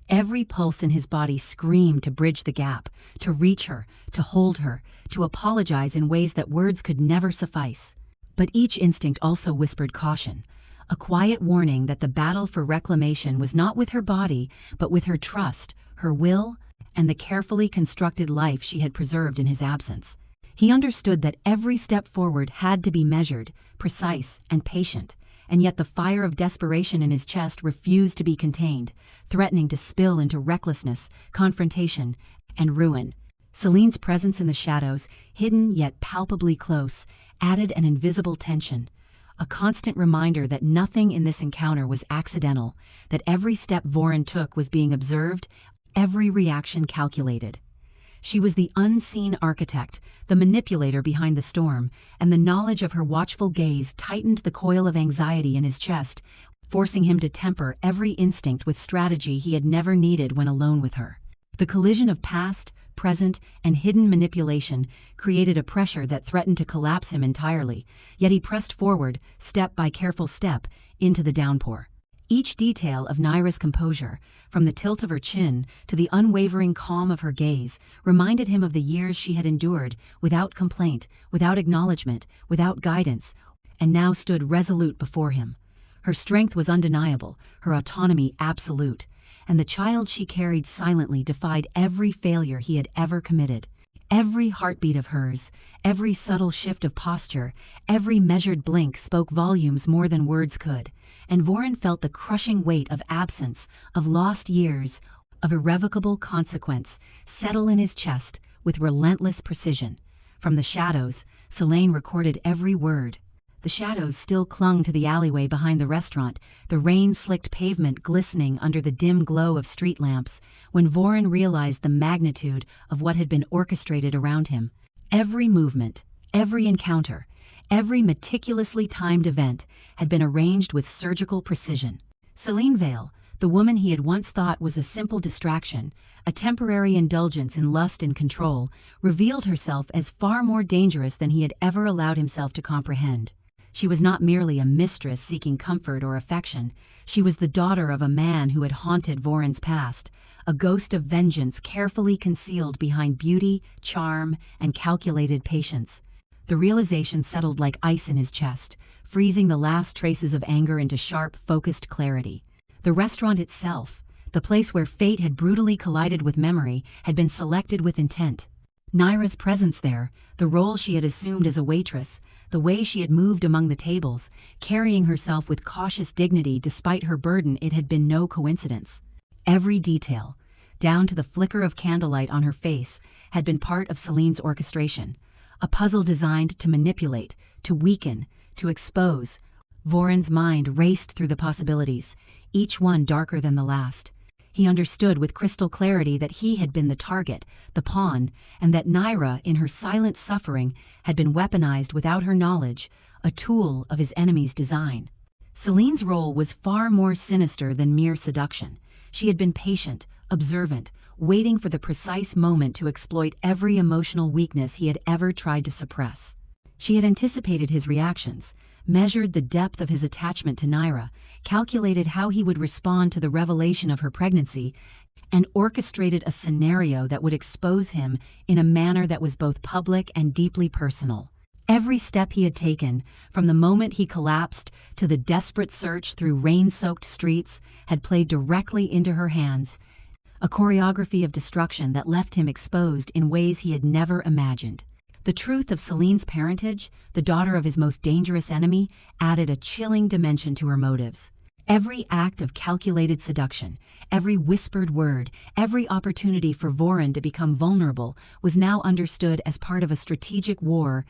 Every pulse in his body screamed to bridge the gap, to reach her, to hold her, to apologize in ways that words could never suffice. But each instinct also whispered caution, a quiet warning that the battle for reclamation was not with her body, but with her trust, her will, and the carefully constructed life she had preserved in his absence. He understood that every step forward had to be measured, precise, and patient, and yet the fire of desperation in his chest refused to be contained, threatening to spill into recklessness, confrontation, and ruin. Celine's presence in the shadows, hidden yet palpably close, added an invisible tension, a constant reminder that nothing in this encounter was accidental, that every step Voren took was being observed, every reaction calculated. She was the unseen architect, the manipulator behind the storm, and the knowledge of her watchful gaze tightened the coil of anxiety in his chest, forcing him to temper every instinct with strategy he had never needed when alone with her. The collision of past, present, and hidden manipulation created a pressure that threatened to collapse him entirely, yet he pressed forward, step by careful step, into the downpour. Each detail of Nyra's composure, from the tilt of her chin to the unwavering calm of her gaze, reminded him of the years she had endured, without complaint, without acknowledgement, without guidance, and now stood resolute before him. Her strength was undeniable, her autonomy absolute, and the child she carried silently defied every failure he had ever committed. Every heartbeat of hers, every subtle shift of posture, every measured blink spoke volumes more than words could, and Voren felt the crushing weight of absence, of lost years, of irrevocable consequence, settle in his chest with relentless precision. From the shadows, Selene recorded every word. The shadows still clung to the alleyway behind the restaurant, the rain-slicked pavement glistening under the dim glow of street lamps, when Voren realized the magnitude of what had been orchestrated around him. Every movement, every encounter, every meticulously timed event had been arranged with surgical precision. Selene Vale, the woman he had once thought was a simple distraction, a temporary indulgence in lust and control, revealed herself as far more dangerous than he had ever allowed himself to comprehend. She was not merely a mistress seeking comfort or affection. She was the daughter of a man who had haunted Voren's past, a ghost of vengeance carefully concealed behind beauty, charm, and calculated patience. The realization settled like ice in his chest, freezing the last traces of anger into sharp, focused clarity. The restaurant itself, the place where fate had brutally collided with memory, had been selected with intent. Nyra's presence there, the role she had assumed as a waitress, the way she had moved among the tables, carrying herself with cautious dignity despite her burden, it had been no coincidence. Every detail, down to the flicker of candlelight on her face, had been part of Selene's orchestration, a puzzle designed to manipulate, to weaken, to expose. Voren's mind raced through the possibilities, each one darker than the last. He understood with crystal clarity that he had been the target, the pawn, and that Nyra, in her silent suffering, had been weaponized without her knowledge, a tool of his enemy's design. Selene's role was far more sinister than mere seduction. She had been patient, observant, waiting for the precise moment to exploit every emotional weakness he had ever tried to suppress. She had anticipated his reactions, measured the depth of his attachment to Nyra, calculated how he would respond to the revelation of her pregnancy, and orchestrated a scenario that would expose him in a manner that was both public and deeply personal. Every step he had taken, from the moment he collapsed to the desperate search through rain-soaked streets, had played directly into her hands, a choreography of destruction that left him exposed in ways he had never imagined. The truth of Selene's parentage, the daughter of his most dangerous enemy, added a chilling dimension to her motives. Every act of calculated seduction, every whispered word, every opportunity for Voren to become vulnerable was now understood as part of a strategic war,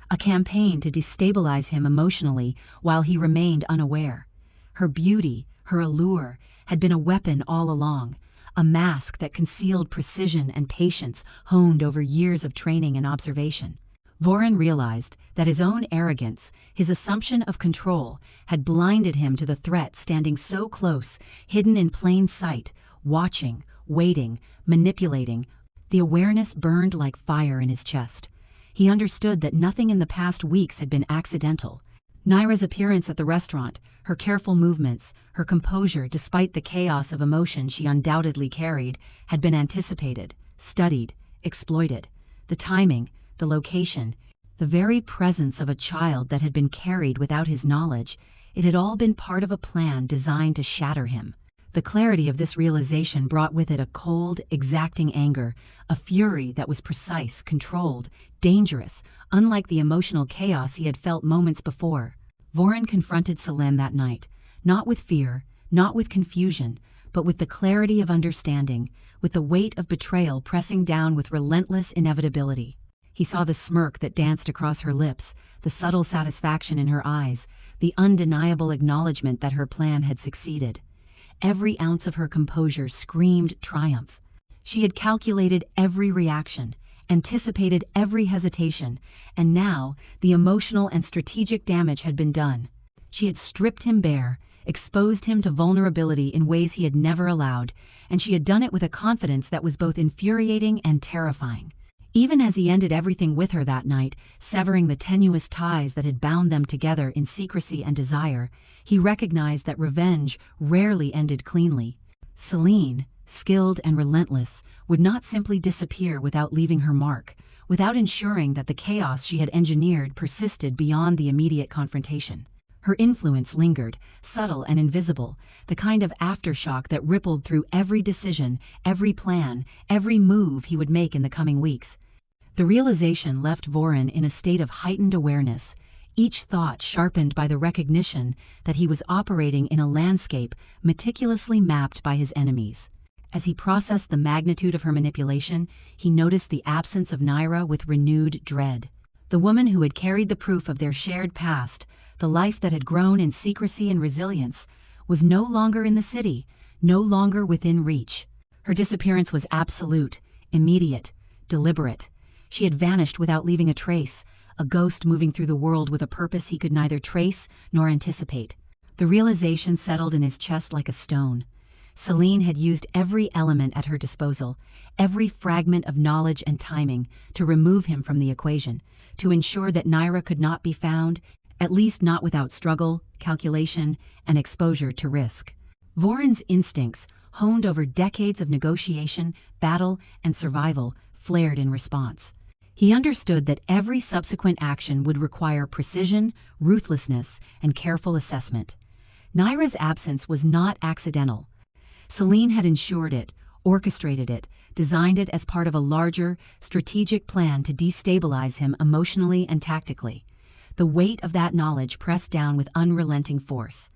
a campaign to destabilize him emotionally while he remained unaware. Her beauty, her allure, had been a weapon all along, a mask that concealed precision and patience honed over years of training and observation. Voren realized that his own arrogance, his assumption of control, had blinded him to the threat standing so close, hidden in plain sight, watching, waiting, manipulating. The awareness burned like fire in his chest. He understood that nothing in the past weeks had been accidental. Nyra's appearance at the restaurant, her careful movements, her composure despite the chaos of emotion she undoubtedly carried, had been anticipated, studied, exploited. The timing, the location, the very presence of a child that had been carried without his knowledge, it had all been part of a plan designed to shatter him. The clarity of this realization brought with it a cold, exacting anger, a fury that was precise, controlled, dangerous, unlike the emotional chaos he had felt moments before. Voren confronted Selene that night, not with fear, not with confusion, but with the clarity of understanding, with the weight of betrayal pressing down with relentless inevitability. He saw the smirk that danced across her lips, the subtle satisfaction in her eyes, the undeniable acknowledgement that her plan had succeeded. Every ounce of her composure screamed triumph. She had calculated every reaction, anticipated every hesitation, and now the emotional and strategic damage had been done. She had stripped him bare, exposed him to vulnerability in ways he had never allowed, and she had done it with a confidence that was both infuriating and terrifying. Even as he ended everything with her that night, severing the tenuous ties that had bound them together in secrecy and desire, he recognized that revenge rarely ended cleanly. Selene, skilled and relentless, would not simply disappear without leaving her mark, without ensuring that the chaos she had engineered persisted beyond the immediate confrontation. Her influence lingered, subtle and invisible, the kind of aftershock that rippled through every decision, every plan, every move he would make in the coming weeks. The realization left Voren in a state of heightened awareness, each thought sharpened by the recognition that he was operating in a landscape meticulously mapped by his enemies. As he processed the magnitude of her manipulation, he noticed the absence of Nyra with renewed dread. The woman who had carried the proof of their shared past, the life that had grown in secrecy and resilience, was no longer in the city, no longer within reach. Her disappearance was absolute, immediate, deliberate. She had vanished without leaving a trace, a ghost moving through the world with a purpose he could neither trace nor anticipate. The realization settled in his chest like a stone. Celine had used every element at her disposal, every fragment of knowledge and timing, to remove him from the equation, to ensure that Nyra could not be found, at least not without struggle, calculation, and exposure to risk. Voren's instincts, honed over decades of negotiation, battle, and survival, flared in response. He understood that every subsequent action would require precision, ruthlessness, and careful assessment. Nyra's absence was not accidental. Celine had ensured it, orchestrated it, designed it as part of a larger, strategic plan to destabilize him emotionally and tactically. The weight of that knowledge pressed down with unrelenting force.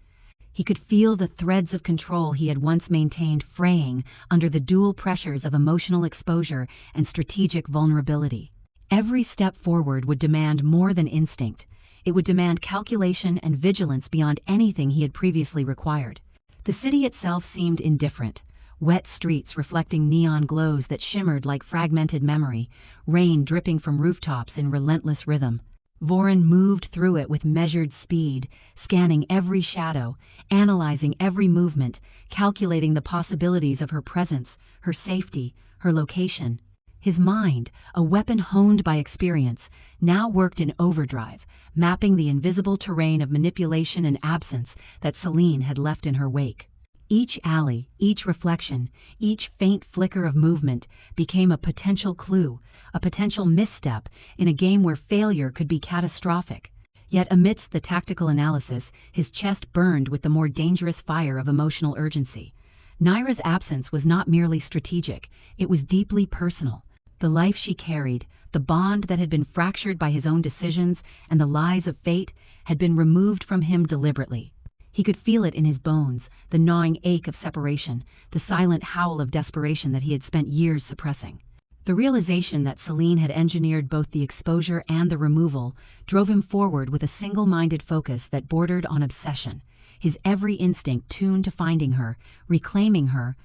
He could feel the threads of control he had once maintained fraying under the dual pressures of emotional exposure and strategic vulnerability. Every step forward would demand more than instinct. It would demand calculation and vigilance beyond anything he had previously required. The city itself seemed indifferent. Wet streets reflecting neon glows that shimmered like fragmented memory, rain dripping from rooftops in relentless rhythm. Voren moved through it with measured speed, scanning every shadow, analyzing every movement, calculating the possibilities of her presence, her safety, her location. His mind, a weapon honed by experience, now worked in overdrive, mapping the invisible terrain of manipulation and absence that Celine had left in her wake. Each alley, each reflection, each faint flicker of movement became a potential clue, a potential misstep in a game where failure could be catastrophic. Yet amidst the tactical analysis, his chest burned with the more dangerous fire of emotional urgency. Nyra's absence was not merely strategic, it was deeply personal. The life she carried, the bond that had been fractured by his own decisions and the lies of fate, had been removed from him deliberately. He could feel it in his bones, the gnawing ache of separation, the silent howl of desperation that he had spent years suppressing. The realization that Celine had engineered both the exposure and the removal drove him forward with a single-minded focus that bordered on obsession, his every instinct tuned to finding her, reclaiming her,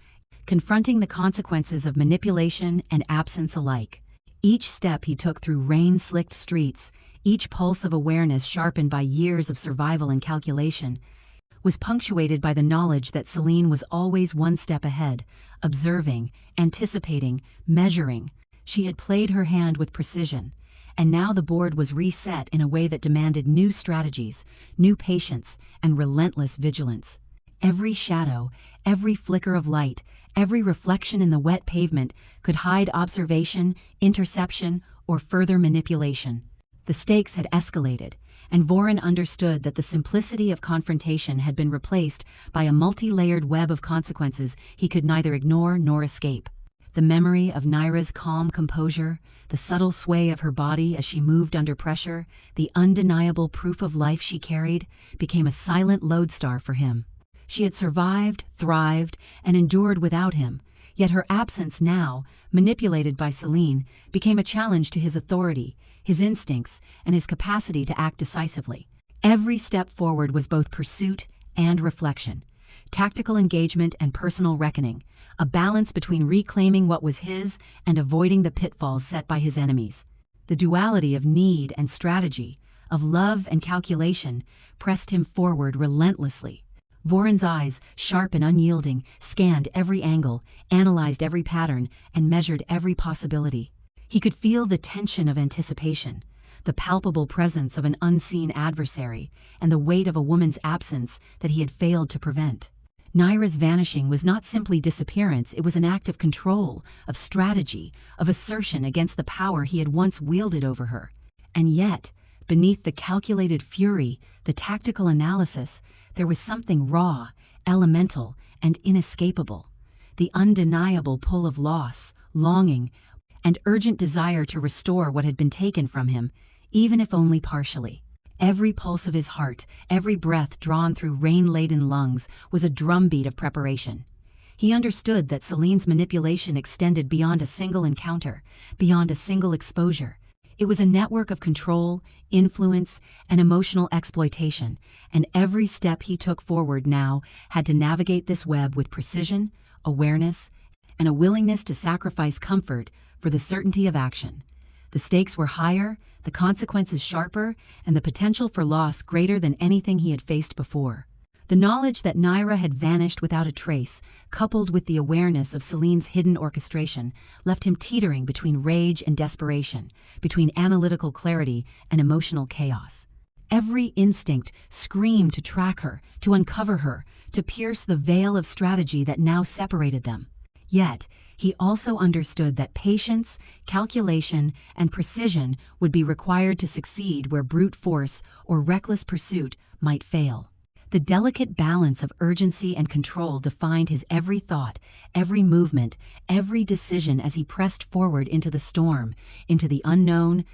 confronting the consequences of manipulation and absence alike. Each step he took through rain-slicked streets, each pulse of awareness sharpened by years of survival and calculation, was punctuated by the knowledge that Celine was always one step ahead, observing, anticipating, measuring. She had played her hand with precision, and now the board was reset in a way that demanded new strategies, new patience, and relentless vigilance. Every shadow, every flicker of light, every reflection in the wet pavement could hide observation, interception, or further manipulation. The stakes had escalated, and Voren understood that the simplicity of confrontation had been replaced by a multi-layered web of consequences he could neither ignore nor escape. The memory of Nyra's calm composure, the subtle sway of her body as she moved under pressure, the undeniable proof of life she carried, became a silent lodestar for him. She had survived, thrived, and endured without him, yet her absence now, manipulated by Celine, became a challenge to his authority, his instincts, and his capacity to act decisively. Every step forward was both pursuit and reflection, tactical engagement and personal reckoning, a balance between reclaiming what was his and avoiding the pitfalls set by his enemies. The duality of need and strategy, of love and calculation, pressed him forward relentlessly. Voren's eyes, sharp and unyielding, scanned every angle, analyzed every pattern, and measured every possibility. He could feel the tension of anticipation, the palpable presence of an unseen adversary, and the weight of a woman's absence that he had failed to prevent. Nyra's vanishing was not simply disappearance, it was an act of control, of strategy, of assertion against the power he had once wielded over her. And yet, beneath the calculated fury, the tactical analysis, there was something raw, elemental, and inescapable. The undeniable pull of loss, longing, and urgent desire to restore what had been taken from him, even if only partially. Every pulse of his heart, every breath drawn through rain-laden lungs, was a drumbeat of preparation. He understood that Celine's manipulation extended beyond a single encounter, beyond a single exposure. It was a network of control, influence, and emotional exploitation, and every step he took forward now had to navigate this web with precision, awareness, and a willingness to sacrifice comfort for the certainty of action. The stakes were higher, the consequences sharper, and the potential for loss greater than anything he had faced before. The knowledge that Nyra had vanished without a trace, coupled with the awareness of Celine's hidden orchestration, left him teetering between rage and desperation, between analytical clarity and emotional chaos. Every instinct screamed to track her, to uncover her, to pierce the veil of strategy that now separated them. Yet, he also understood that patience, calculation, and precision would be required to succeed where brute force or reckless pursuit might fail. The delicate balance of urgency and control defined his every thought, every movement, every decision as he pressed forward into the storm, into the unknown,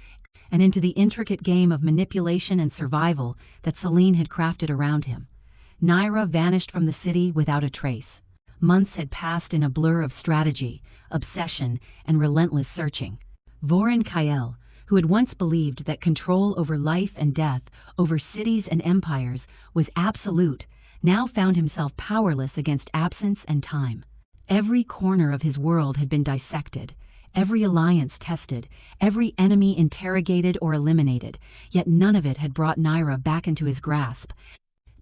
and into the intricate game of manipulation and survival that Celine had crafted around him. Nyra vanished from the city without a trace. Months had passed in a blur of strategy, obsession, and relentless searching. Voren Kael, who had once believed that control over life and death, over cities and empires, was absolute, now found himself powerless against absence and time. Every corner of his world had been dissected, every alliance tested, every enemy interrogated or eliminated, yet none of it had brought Nyra back into his grasp.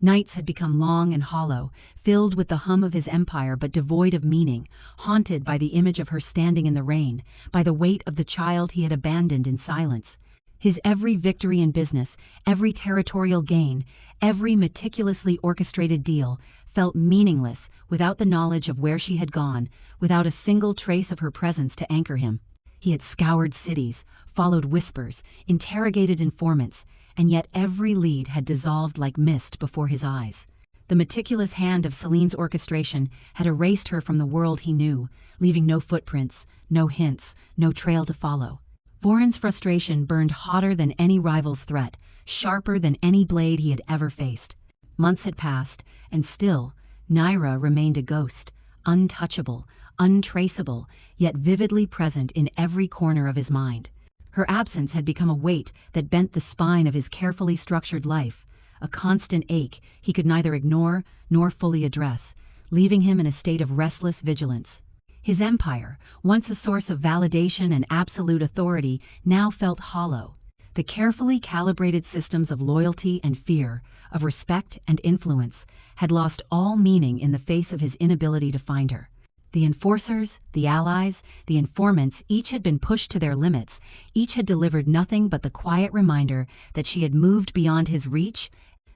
Nights had become long and hollow, filled with the hum of his empire but devoid of meaning, haunted by the image of her standing in the rain, by the weight of the child he had abandoned in silence. His every victory in business, every territorial gain, every meticulously orchestrated deal felt meaningless without the knowledge of where she had gone, without a single trace of her presence to anchor him. He had scoured cities, followed whispers, interrogated informants, and yet every lead had dissolved like mist before his eyes. The meticulous hand of Celine's orchestration had erased her from the world he knew, leaving no footprints, no hints, no trail to follow. Voren's frustration burned hotter than any rival's threat, sharper than any blade he had ever faced. Months had passed, and still, Nyra remained a ghost, untouchable, untraceable, yet vividly present in every corner of his mind. Her absence had become a weight that bent the spine of his carefully structured life, a constant ache he could neither ignore nor fully address, leaving him in a state of restless vigilance. His empire, once a source of validation and absolute authority, now felt hollow. The carefully calibrated systems of loyalty and fear, of respect and influence, had lost all meaning in the face of his inability to find her. The enforcers, the allies, the informants, each had been pushed to their limits, each had delivered nothing but the quiet reminder that she had moved beyond his reach,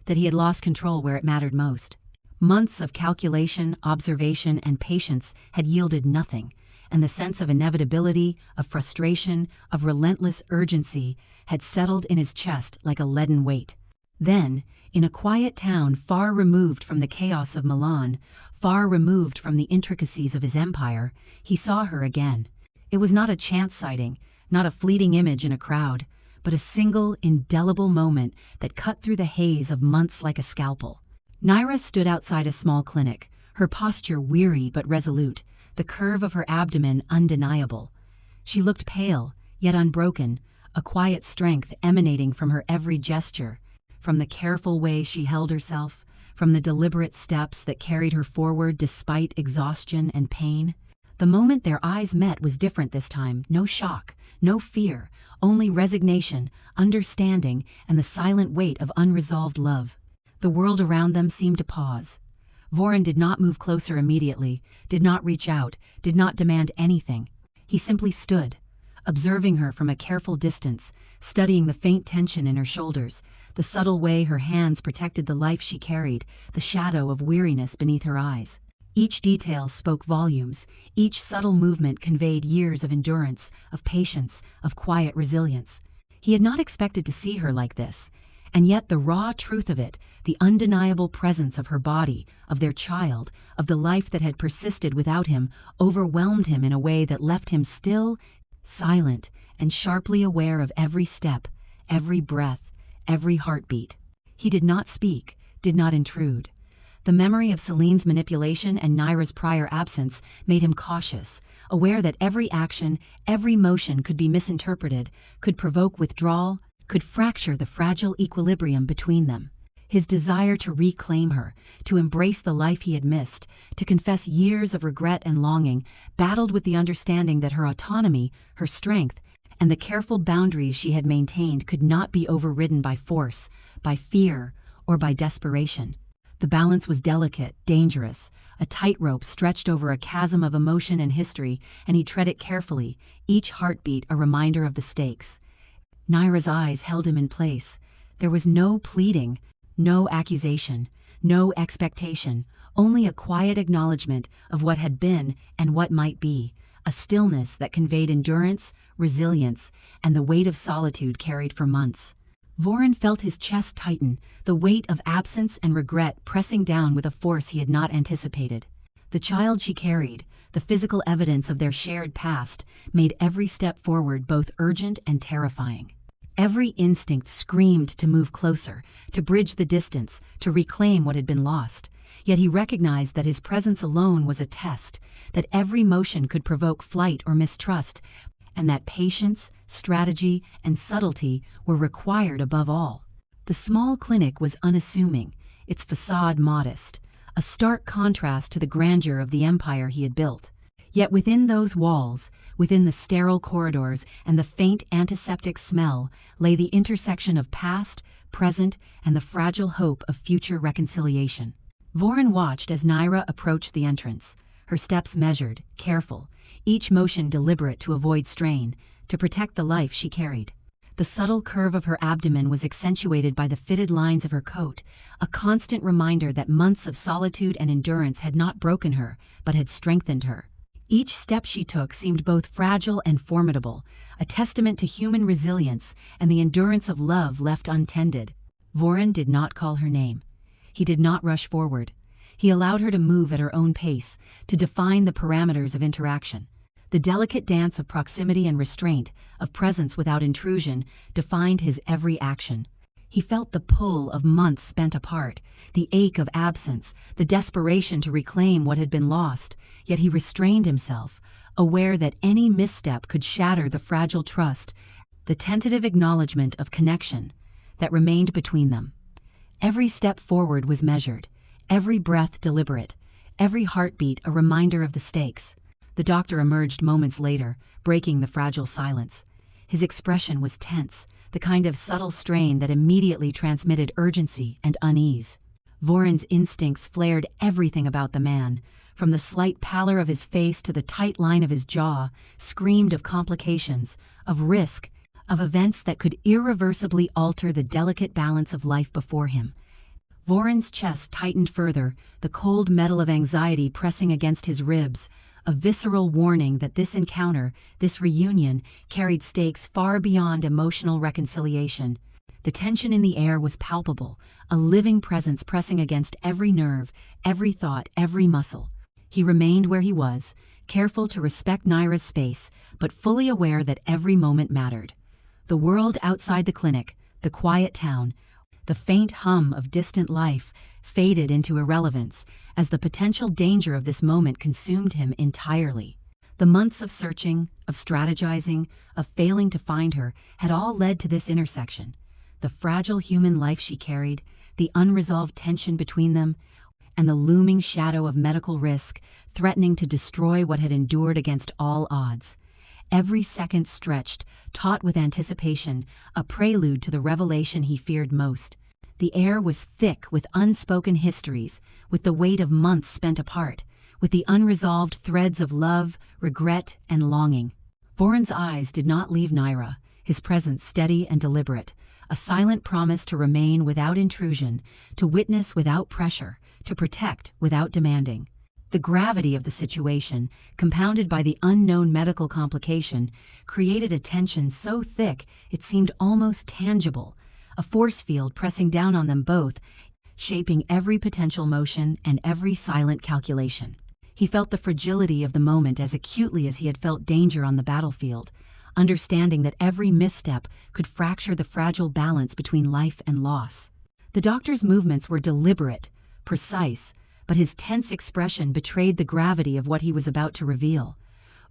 that he had lost control where it mattered most. Months of calculation, observation, and patience had yielded nothing, and the sense of inevitability, of frustration, of relentless urgency had settled in his chest like a leaden weight. Then, in a quiet town far removed from the chaos of Milan, far removed from the intricacies of his empire, he saw her again. It was not a chance sighting, not a fleeting image in a crowd, but a single, indelible moment that cut through the haze of months like a scalpel. Nyra stood outside a small clinic, her posture weary but resolute, the curve of her abdomen undeniable. She looked pale, yet unbroken, a quiet strength emanating from her every gesture, from the careful way she held herself, from the deliberate steps that carried her forward despite exhaustion and pain. The moment their eyes met was different this time. No shock, no fear, only resignation, understanding, and the silent weight of unresolved love. The world around them seemed to pause. Voren did not move closer immediately, did not reach out, did not demand anything. He simply stood, observing her from a careful distance, studying the faint tension in her shoulders, the subtle way her hands protected the life she carried, the shadow of weariness beneath her eyes. Each detail spoke volumes, each subtle movement conveyed years of endurance, of patience, of quiet resilience. He had not expected to see her like this, and yet the raw truth of it, the undeniable presence of her body, of their child, of the life that had persisted without him, overwhelmed him in a way that left him still, silent, and sharply aware of every step, every breath, every heartbeat. He did not speak, did not intrude. The memory of Celine's manipulation and Nyra's prior absence made him cautious, aware that every action, every motion could be misinterpreted, could provoke withdrawal, could fracture the fragile equilibrium between them. His desire to reclaim her, to embrace the life he had missed, to confess years of regret and longing, battled with the understanding that her autonomy, her strength, and the careful boundaries she had maintained could not be overridden by force, by fear, or by desperation. The balance was delicate, dangerous, a tightrope stretched over a chasm of emotion and history, and he tread it carefully, each heartbeat a reminder of the stakes. Nyra's eyes held him in place. There was no pleading, no accusation, no expectation, only a quiet acknowledgement of what had been and what might be, a stillness that conveyed endurance, resilience, and the weight of solitude carried for months. Voren felt his chest tighten, the weight of absence and regret pressing down with a force he had not anticipated. The child she carried, the physical evidence of their shared past, made every step forward both urgent and terrifying. Every instinct screamed to move closer, to bridge the distance, to reclaim what had been lost. Yet he recognized that his presence alone was a test, that every motion could provoke flight or mistrust, and that patience, strategy, and subtlety were required above all. The small clinic was unassuming, its facade modest, a stark contrast to the grandeur of the empire he had built. Yet within those walls, within the sterile corridors and the faint antiseptic smell, lay the intersection of past, present, and the fragile hope of future reconciliation. Voren watched as Nyra approached the entrance, her steps measured, careful, each motion deliberate to avoid strain, to protect the life she carried. The subtle curve of her abdomen was accentuated by the fitted lines of her coat, a constant reminder that months of solitude and endurance had not broken her, but had strengthened her. Each step she took seemed both fragile and formidable, a testament to human resilience and the endurance of love left untended. Voren did not call her name. He did not rush forward. He allowed her to move at her own pace, to define the parameters of interaction. The delicate dance of proximity and restraint, of presence without intrusion, defined his every action. He felt the pull of months spent apart, the ache of absence, the desperation to reclaim what had been lost, yet he restrained himself, aware that any misstep could shatter the fragile trust, the tentative acknowledgement of connection that remained between them. Every step forward was measured, every breath deliberate, every heartbeat a reminder of the stakes. The doctor emerged moments later, breaking the fragile silence. His expression was tense, the kind of subtle strain that immediately transmitted urgency and unease. Voren's instincts flared everything about the man, from the slight pallor of his face to the tight line of his jaw, screamed of complications, of risk, of events that could irreversibly alter the delicate balance of life before him. Voren's chest tightened further, the cold metal of anxiety pressing against his ribs, a visceral warning that this encounter, this reunion, carried stakes far beyond emotional reconciliation. The tension in the air was palpable, a living presence pressing against every nerve, every thought, every muscle. He remained where he was, careful to respect Nyra's space, but fully aware that every moment mattered. The world outside the clinic, the quiet town, the faint hum of distant life faded into irrelevance as the potential danger of this moment consumed him entirely. The months of searching, of strategizing, of failing to find her had all led to this intersection. The fragile human life she carried, the unresolved tension between them, and the looming shadow of medical risk threatening to destroy what had endured against all odds. Every second stretched, taut with anticipation, a prelude to the revelation he feared most. The air was thick with unspoken histories, with the weight of months spent apart, with the unresolved threads of love, regret, and longing. Voren's eyes did not leave Nyra, his presence steady and deliberate, a silent promise to remain without intrusion, to witness without pressure, to protect without demanding. The gravity of the situation, compounded by the unknown medical complication, created a tension so thick it seemed almost tangible, a force field pressing down on them both, shaping every potential motion and every silent calculation. He felt the fragility of the moment as acutely as he had felt danger on the battlefield, understanding that every misstep could fracture the fragile balance between life and loss. The doctor's movements were deliberate, precise, but his tense expression betrayed the gravity of what he was about to reveal.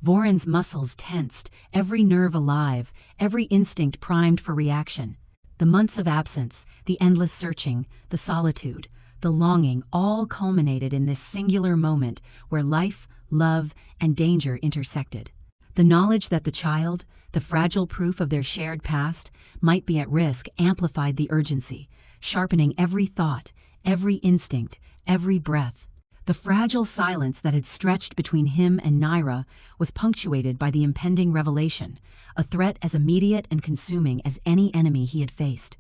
Voren's muscles tensed, every nerve alive, every instinct primed for reaction. The months of absence, the endless searching, the solitude, the longing all culminated in this singular moment where life, love, and danger intersected. The knowledge that the child, the fragile proof of their shared past, might be at risk amplified the urgency, sharpening every thought, every instinct, every breath. The fragile silence that had stretched between him and Nyra was punctuated by the impending revelation, a threat as immediate and consuming as any enemy he had faced.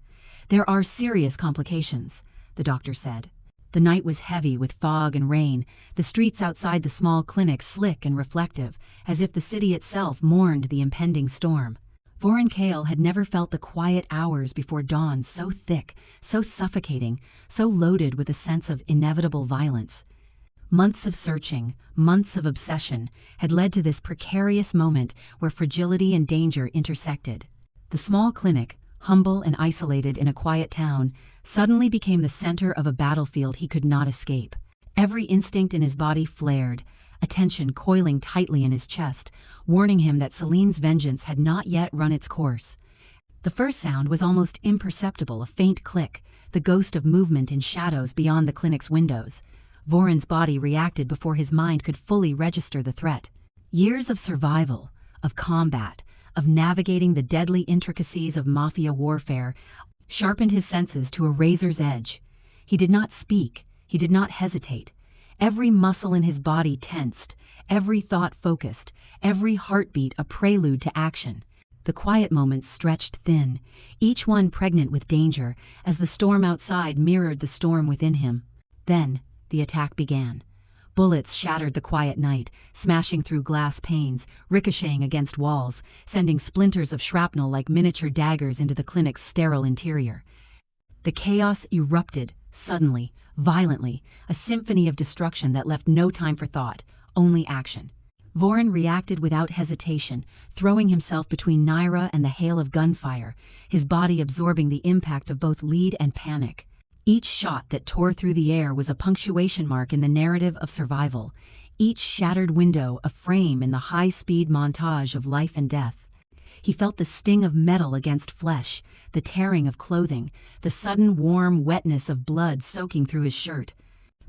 "There are serious complications," the doctor said. The night was heavy with fog and rain, the streets outside the small clinic slick and reflective, as if the city itself mourned the impending storm. Voren Kael had never felt the quiet hours before dawn so thick, so suffocating, so loaded with a sense of inevitable violence. Months of searching, months of obsession, had led to this precarious moment where fragility and danger intersected. The small clinic, humble and isolated in a quiet town, suddenly became the center of a battlefield he could not escape. Every instinct in his body flared, attention coiling tightly in his chest, warning him that Celine's vengeance had not yet run its course. The first sound was almost imperceptible, a faint click, the ghost of movement in shadows beyond the clinic's windows. Voren's body reacted before his mind could fully register the threat. Years of survival, of combat, of navigating the deadly intricacies of Mafia warfare sharpened his senses to a razor's edge. He did not speak, he did not hesitate. Every muscle in his body tensed, every thought focused, every heartbeat a prelude to action. The quiet moments stretched thin, each one pregnant with danger, as the storm outside mirrored the storm within him. Then, the attack began. Bullets shattered the quiet night, smashing through glass panes, ricocheting against walls, sending splinters of shrapnel like miniature daggers into the clinic's sterile interior. The chaos erupted, suddenly, violently, a symphony of destruction that left no time for thought, only action. Voren reacted without hesitation, throwing himself between Nyra and the hail of gunfire, his body absorbing the impact of both lead and panic. Each shot that tore through the air was a punctuation mark in the narrative of survival, each shattered window a frame in the high-speed montage of life and death. He felt the sting of metal against flesh, the tearing of clothing, the sudden warm wetness of blood soaking through his shirt.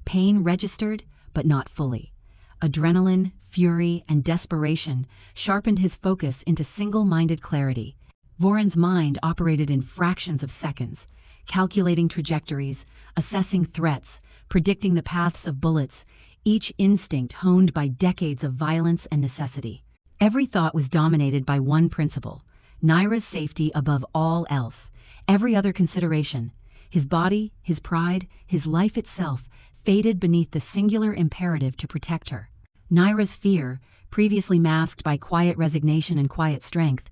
Pain registered, but not fully. Adrenaline, fury, and desperation sharpened his focus into single-minded clarity. Voren's mind operated in fractions of seconds, calculating trajectories, assessing threats, predicting the paths of bullets, each instinct honed by decades of violence and necessity. Every thought was dominated by one principle: Nyra's safety above all else. Every other consideration, his body, his pride, his life itself, faded beneath the singular imperative to protect her. Nyra's fear, previously masked by quiet resignation and quiet strength,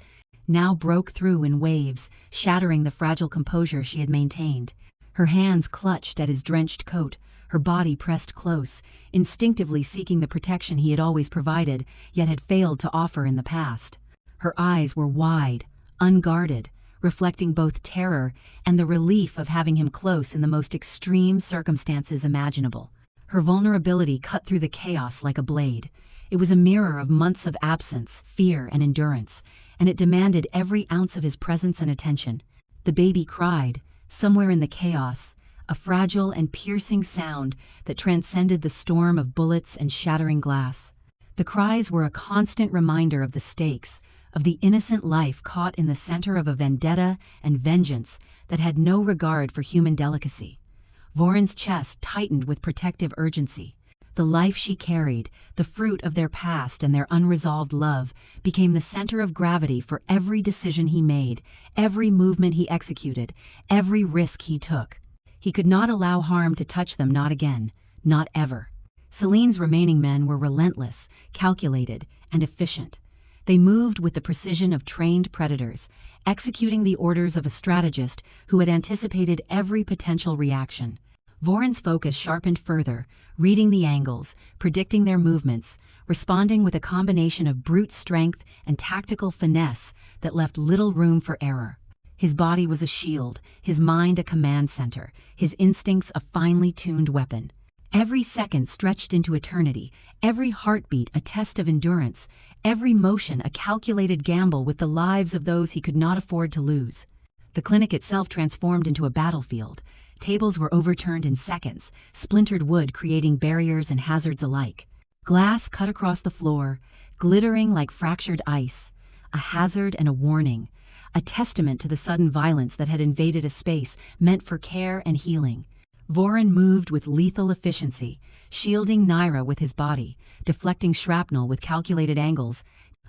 now broke through in waves, shattering the fragile composure she had maintained. Her hands clutched at his drenched coat, her body pressed close, instinctively seeking the protection he had always provided, yet had failed to offer in the past. Her eyes were wide, unguarded, reflecting both terror and the relief of having him close in the most extreme circumstances imaginable. Her vulnerability cut through the chaos like a blade. It was a mirror of months of absence, fear, and endurance, and it demanded every ounce of his presence and attention. The baby cried, somewhere in the chaos, a fragile and piercing sound that transcended the storm of bullets and shattering glass. The cries were a constant reminder of the stakes, of the innocent life caught in the center of a vendetta and vengeance that had no regard for human delicacy. Voren's chest tightened with protective urgency. The life she carried, the fruit of their past and their unresolved love, became the center of gravity for every decision he made, every movement he executed, every risk he took. He could not allow harm to touch them, not again, not ever. Celine's remaining men were relentless, calculated, and efficient. They moved with the precision of trained predators, executing the orders of a strategist who had anticipated every potential reaction. Voren's focus sharpened further, reading the angles, predicting their movements, responding with a combination of brute strength and tactical finesse that left little room for error. His body was a shield, his mind a command center, his instincts a finely tuned weapon. Every second stretched into eternity, every heartbeat a test of endurance, every motion a calculated gamble with the lives of those he could not afford to lose. The clinic itself transformed into a battlefield. Tables were overturned in seconds, splintered wood creating barriers and hazards alike. Glass cut across the floor, glittering like fractured ice, a hazard and a warning, a testament to the sudden violence that had invaded a space meant for care and healing. Voren moved with lethal efficiency, shielding Nyra with his body, deflecting shrapnel with calculated angles,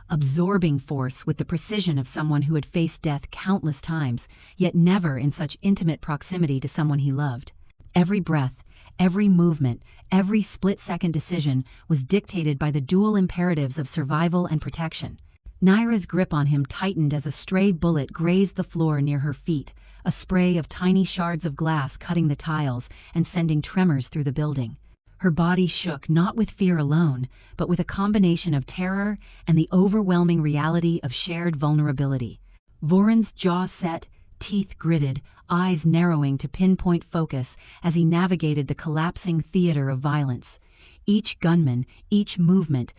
absorbing force with the precision of someone who had faced death countless times, yet never in such intimate proximity to someone he loved. Every breath, every movement, every split-second decision was dictated by the dual imperatives of survival and protection. Nyra's grip on him tightened as a stray bullet grazed the floor near her feet, a spray of tiny shards of glass cutting the tiles and sending tremors through the building. Her body shook not with fear alone, but with a combination of terror and the overwhelming reality of shared vulnerability. Voren's jaw set, teeth gritted, eyes narrowing to pinpoint focus as he navigated the collapsing theater of violence. Each gunman, each movement,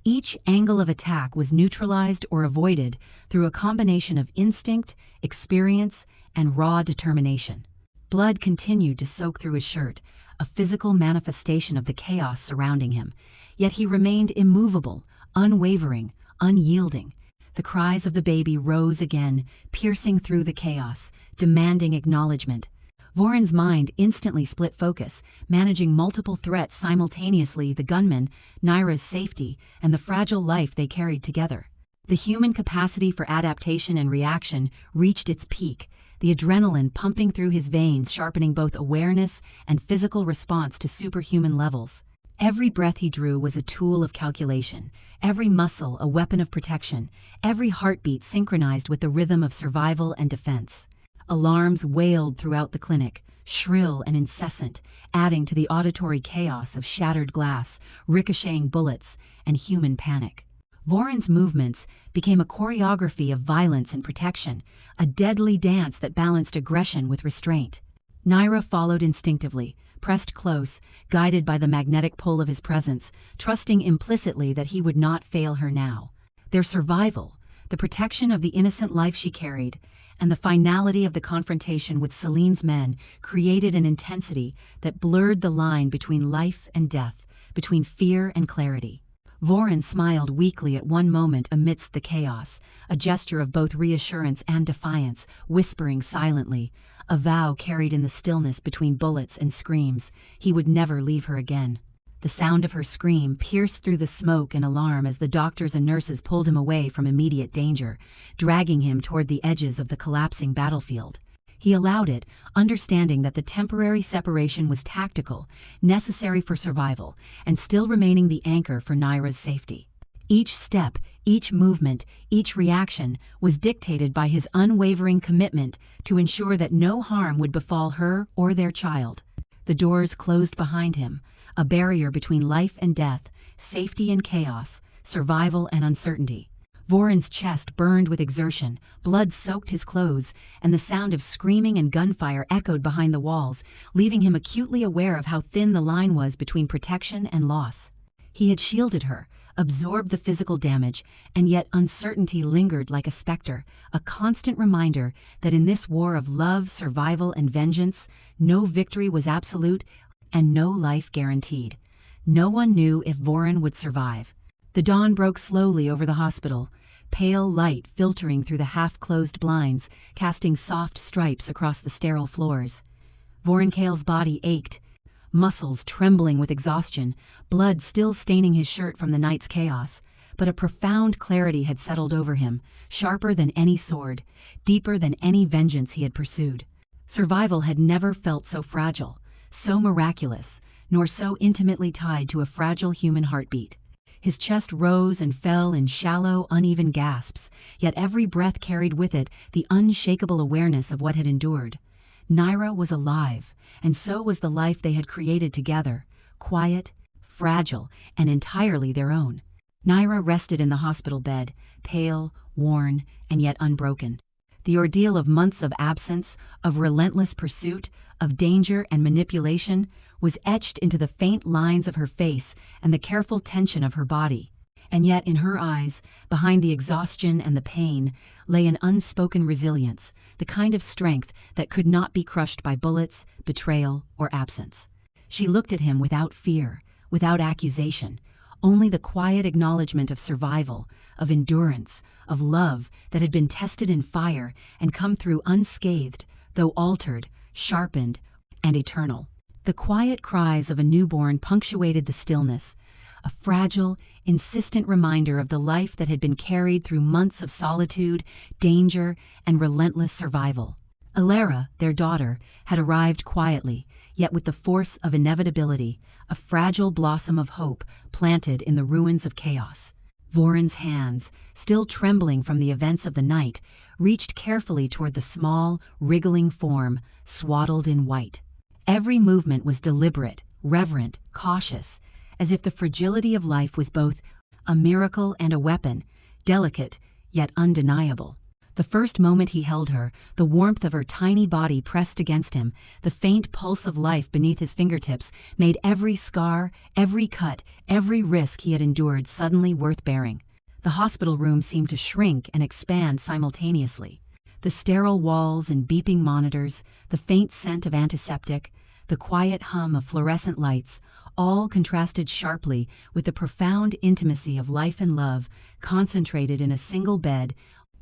each angle of attack was neutralized or avoided through a combination of instinct, experience, and raw determination. Blood continued to soak through his shirt, a physical manifestation of the chaos surrounding him, yet he remained immovable, unwavering, unyielding. The cries of the baby rose again, piercing through the chaos, demanding acknowledgement. Voren's mind instantly split focus, managing multiple threats simultaneously: the gunman, Nyra's safety, and the fragile life they carried together. The human capacity for adaptation and reaction reached its peak, the adrenaline pumping through his veins, sharpening both awareness and physical response to superhuman levels. Every breath he drew was a tool of calculation, every muscle a weapon of protection, every heartbeat synchronized with the rhythm of survival and defense. Alarms wailed throughout the clinic, shrill and incessant, adding to the auditory chaos of shattered glass, ricocheting bullets, and human panic. Voren's movements became a choreography of violence and protection, a deadly dance that balanced aggression with restraint. Nyra followed instinctively, pressed close, guided by the magnetic pull of his presence, trusting implicitly that he would not fail her now. Their survival, the protection of the innocent life she carried, and the finality of the confrontation with Celine's men created an intensity that blurred the line between life and death, between fear and clarity. Voren smiled weakly at one moment amidst the chaos, a gesture of both reassurance and defiance, whispering silently, a vow carried in the stillness between bullets and screams: he would never leave her again. The sound of her scream pierced through the smoke and alarm as the doctors and nurses pulled him away from immediate danger, dragging him toward the edges of the collapsing battlefield. He allowed it, understanding that the temporary separation was tactical, necessary for survival, and still remaining the anchor for Nyra's safety. Each step, each movement, each reaction was dictated by his unwavering commitment to ensure that no harm would befall her or their child. The doors closed behind him, a barrier between life and death, safety and chaos, survival and uncertainty. Voren's chest burned with exertion, blood soaked his clothes, and the sound of screaming and gunfire echoed behind the walls, leaving him acutely aware of how thin the line was between protection and loss. He had shielded her, absorbed the physical damage, and yet uncertainty lingered like a specter, a constant reminder that in this war of love, survival, and vengeance, no victory was absolute and no life guaranteed. No one knew if Voren would survive. The dawn broke slowly over the hospital, pale light filtering through the half-closed blinds, casting soft stripes across the sterile floors. Voren Kael's body ached, muscles trembling with exhaustion, blood still staining his shirt from the night's chaos, but a profound clarity had settled over him, sharper than any sword, deeper than any vengeance he had pursued. Survival had never felt so fragile, so miraculous, nor so intimately tied to a fragile human heartbeat. His chest rose and fell in shallow, uneven gasps, yet every breath carried with it the unshakable awareness of what had endured. Nyra was alive, and so was the life they had created together, quiet, fragile, and entirely their own. Nyra rested in the hospital bed, pale, worn, and yet unbroken. The ordeal of months of absence, of relentless pursuit, of danger and manipulation was etched into the faint lines of her face and the careful tension of her body. And yet in her eyes, behind the exhaustion and the pain, lay an unspoken resilience, the kind of strength that could not be crushed by bullets, betrayal, or absence. She looked at him without fear, without accusation, only the quiet acknowledgement of survival, of endurance, of love that had been tested in fire and come through unscathed, though altered, sharpened, and eternal. The quiet cries of a newborn punctuated the stillness, a fragile, insistent reminder of the life that had been carried through months of solitude, danger, and relentless survival. Alara, their daughter, had arrived quietly, yet with the force of inevitability, a fragile blossom of hope planted in the ruins of chaos. Voren's hands, still trembling from the events of the night, reached carefully toward the small, wriggling form, swaddled in white. Every movement was deliberate, reverent, cautious, as if the fragility of life was both a miracle and a weapon, delicate yet undeniable. The first moment he held her, the warmth of her tiny body pressed against him, the faint pulse of life beneath his fingertips, made every scar, every cut, every risk he had endured suddenly worth bearing. The hospital room seemed to shrink and expand simultaneously. The sterile walls and beeping monitors, the faint scent of antiseptic, the quiet hum of fluorescent lights, all contrasted sharply with the profound intimacy of life and love concentrated in a single bed,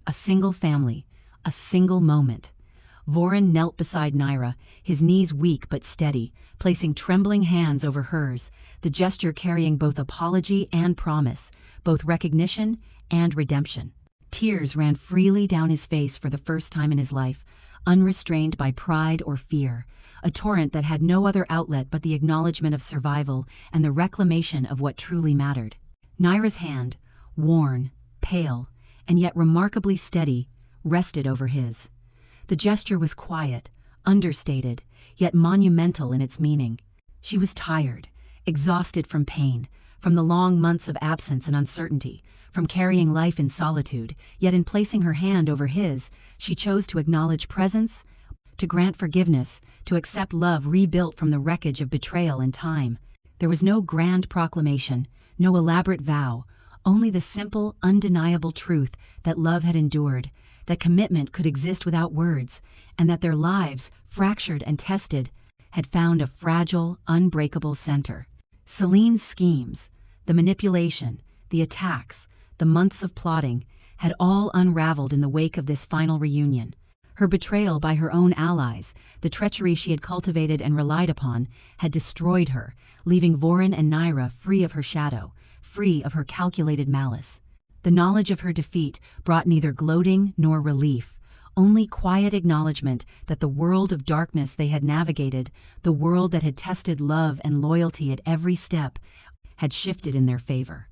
a single family, a single moment. Voren knelt beside Nyra, his knees weak but steady, placing trembling hands over hers, the gesture carrying both apology and promise, both recognition and redemption. Tears ran freely down his face for the first time in his life, unrestrained by pride or fear, a torrent that had no other outlet but the acknowledgement of survival and the reclamation of what truly mattered. Nyra's hand, worn, pale, and yet remarkably steady, rested over his. The gesture was quiet, understated, yet monumental in its meaning. She was tired, exhausted from pain, from the long months of absence and uncertainty, from carrying life in solitude, yet in placing her hand over his, she chose to acknowledge presence, to grant forgiveness, to accept love rebuilt from the wreckage of betrayal and time. There was no grand proclamation, no elaborate vow, only the simple, undeniable truth that love had endured, that commitment could exist without words, and that their lives, fractured and tested, had found a fragile, unbreakable center. Celine's schemes, the manipulation, the attacks, the months of plotting, had all unraveled in the wake of this final reunion. Her betrayal by her own allies, the treachery she had cultivated and relied upon, had destroyed her, leaving Voren and Nyra free of her shadow, free of her calculated malice. The knowledge of her defeat brought neither gloating nor relief, only quiet acknowledgement that the world of darkness they had navigated, the world that had tested love and loyalty at every step, had shifted in their favor.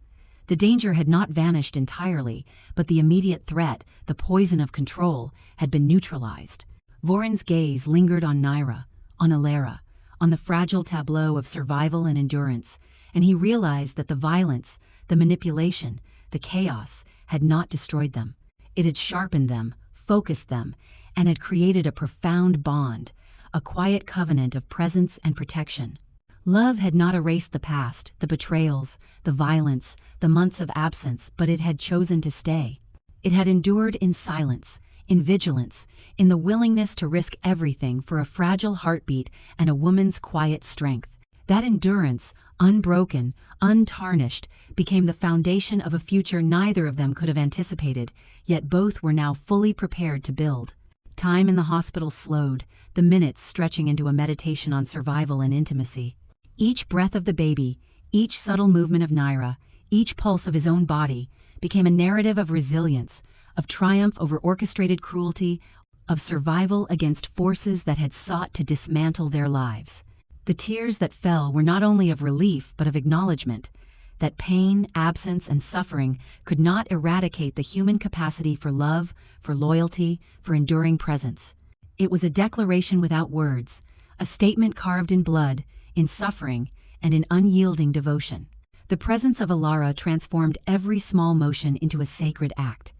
The danger had not vanished entirely, but the immediate threat, the poison of control, had been neutralized. Voren's gaze lingered on Nyra, on Alara, on the fragile tableau of survival and endurance, and he realized that the violence, the manipulation, the chaos had not destroyed them. It had sharpened them, focused them, and had created a profound bond, a quiet covenant of presence and protection. Love had not erased the past, the betrayals, the violence, the months of absence, but it had chosen to stay. It had endured in silence, in vigilance, in the willingness to risk everything for a fragile heartbeat and a woman's quiet strength. That endurance, unbroken, untarnished, became the foundation of a future neither of them could have anticipated, yet both were now fully prepared to build. Time in the hospital slowed, the minutes stretching into a meditation on survival and intimacy. Each breath of the baby, each subtle movement of Nyra, each pulse of his own body, became a narrative of resilience, of triumph over orchestrated cruelty, of survival against forces that had sought to dismantle their lives. The tears that fell were not only of relief but of acknowledgement, that pain, absence, and suffering could not eradicate the human capacity for love, for loyalty, for enduring presence. It was a declaration without words, a statement carved in blood, in suffering, and in unyielding devotion. The presence of Alara transformed every small motion into a sacred act.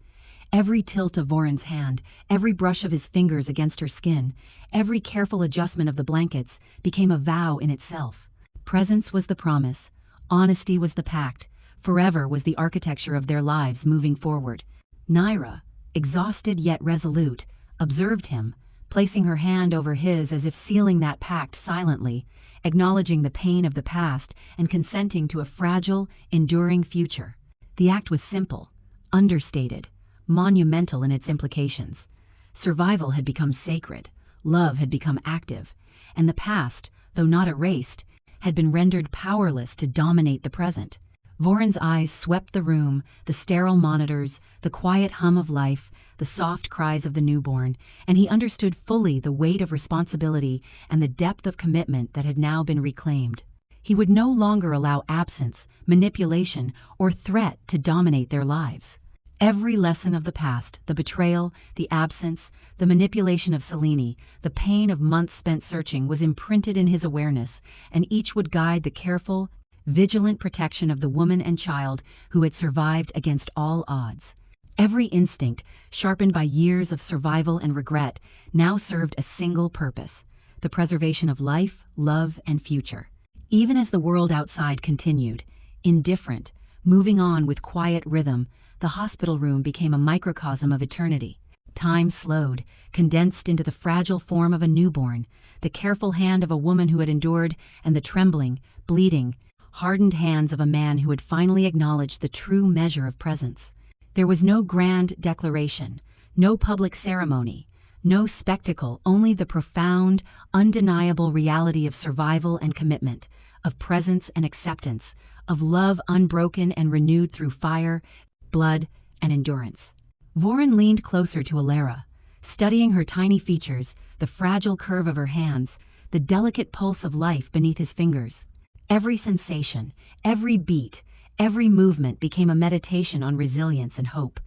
Every tilt of Voren's hand, every brush of his fingers against her skin, every careful adjustment of the blankets became a vow in itself. Presence was the promise, honesty was the pact, forever was the architecture of their lives moving forward. Nyra, exhausted yet resolute, observed him, placing her hand over his as if sealing that pact silently, acknowledging the pain of the past and consenting to a fragile, enduring future. The act was simple, understated, monumental in its implications. Survival had become sacred, love had become active, and the past, though not erased, had been rendered powerless to dominate the present. Voren's eyes swept the room, the sterile monitors, the quiet hum of life, the soft cries of the newborn, and he understood fully the weight of responsibility and the depth of commitment that had now been reclaimed. He would no longer allow absence, manipulation, or threat to dominate their lives. Every lesson of the past, the betrayal, the absence, the manipulation of Selene, the pain of months spent searching was imprinted in his awareness, and each would guide the careful, vigilant protection of the woman and child who had survived against all odds. Every instinct, sharpened by years of survival and regret, now served a single purpose: the preservation of life, love, and future. Even as the world outside continued, indifferent, moving on with quiet rhythm, the hospital room became a microcosm of eternity. Time slowed, condensed into the fragile form of a newborn, the careful hand of a woman who had endured, and the trembling, bleeding, hardened hands of a man who had finally acknowledged the true measure of presence. There was no grand declaration, no public ceremony, no spectacle, only the profound, undeniable reality of survival and commitment, of presence and acceptance, of love unbroken and renewed through fire, blood, and endurance. Voren leaned closer to Alara, studying her tiny features, the fragile curve of her hands, the delicate pulse of life beneath his fingers. Every sensation, every beat, every movement became a meditation on resilience and hope.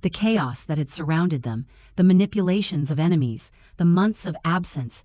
The chaos that had surrounded them, the manipulations of enemies, the months of absence,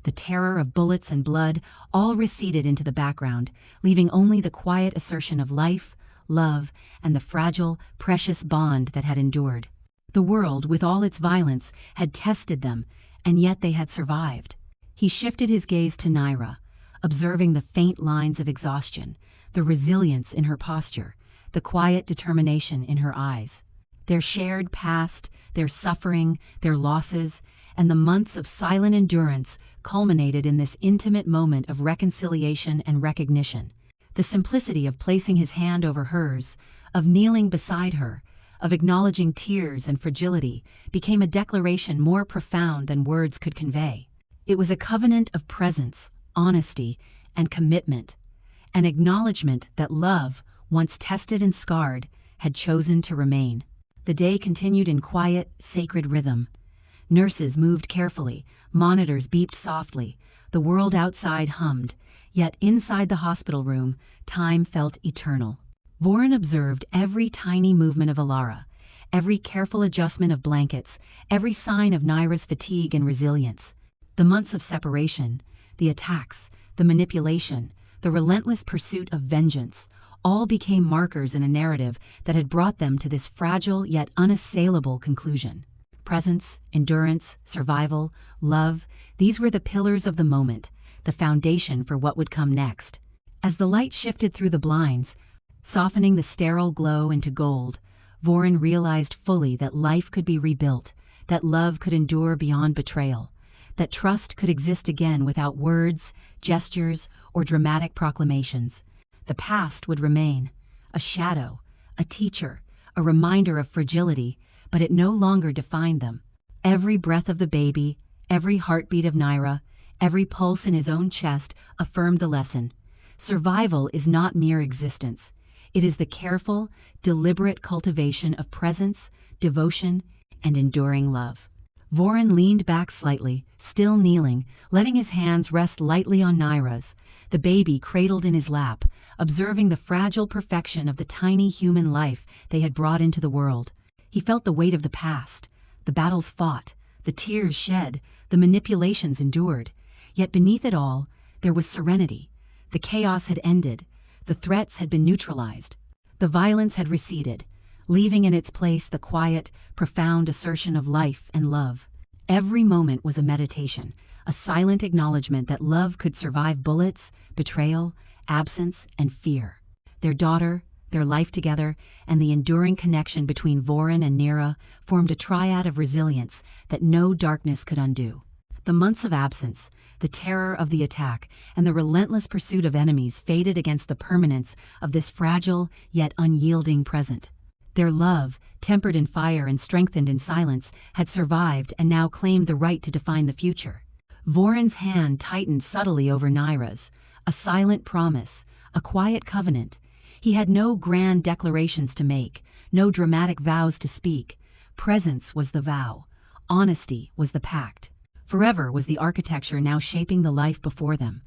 the terror of bullets and blood, all receded into the background, leaving only the quiet assertion of life, love, and the fragile, precious bond that had endured. The world, with all its violence, had tested them, and yet they had survived. He shifted his gaze to Nyra, observing the faint lines of exhaustion, the resilience in her posture, the quiet determination in her eyes. Their shared past, their suffering, their losses, and the months of silent endurance culminated in this intimate moment of reconciliation and recognition. The simplicity of placing his hand over hers, of kneeling beside her, of acknowledging tears and fragility, became a declaration more profound than words could convey. It was a covenant of presence, honesty, and commitment, an acknowledgement that love, once tested and scarred, had chosen to remain. The day continued in quiet, sacred rhythm. Nurses moved carefully, monitors beeped softly, the world outside hummed, yet inside the hospital room, time felt eternal. Voren observed every tiny movement of Alara, every careful adjustment of blankets, every sign of Nyra's fatigue and resilience. The months of separation, the attacks, the manipulation, the relentless pursuit of vengeance, all became markers in a narrative that had brought them to this fragile yet unassailable conclusion. Presence, endurance, survival, love, these were the pillars of the moment, the foundation for what would come next. As the light shifted through the blinds, softening the sterile glow into gold, Voren realized fully that life could be rebuilt, that love could endure beyond betrayal, that trust could exist again without words, gestures, or dramatic proclamations. The past would remain, a shadow, a teacher, a reminder of fragility, but it no longer defined them. Every breath of the baby, every heartbeat of Nyra, every pulse in his own chest affirmed the lesson. Survival is not mere existence. It is the careful, deliberate cultivation of presence, devotion, and enduring love. Voren leaned back slightly, still kneeling, letting his hands rest lightly on Nyra's, the baby cradled in his lap, observing the fragile perfection of the tiny human life they had brought into the world. He felt the weight of the past, the battles fought, the tears shed, the manipulations endured. Yet beneath it all, there was serenity. The chaos had ended, the threats had been neutralized, the violence had receded. leaving in its place the quiet, profound assertion of life and love. Every moment was a meditation, a silent acknowledgement that love could survive bullets, betrayal, absence, and fear. Their daughter, their life together, and the enduring connection between Voren and Nyra formed a triad of resilience that no darkness could undo. The months of absence, the terror of the attack, and the relentless pursuit of enemies faded against the permanence of this fragile yet unyielding present. Their love, tempered in fire and strengthened in silence, had survived and now claimed the right to define the future. Voren's hand tightened subtly over Nyra's, a silent promise, a quiet covenant. He had no grand declarations to make, no dramatic vows to speak. Presence was the vow. Honesty was the pact. Forever was the architecture now shaping the life before them.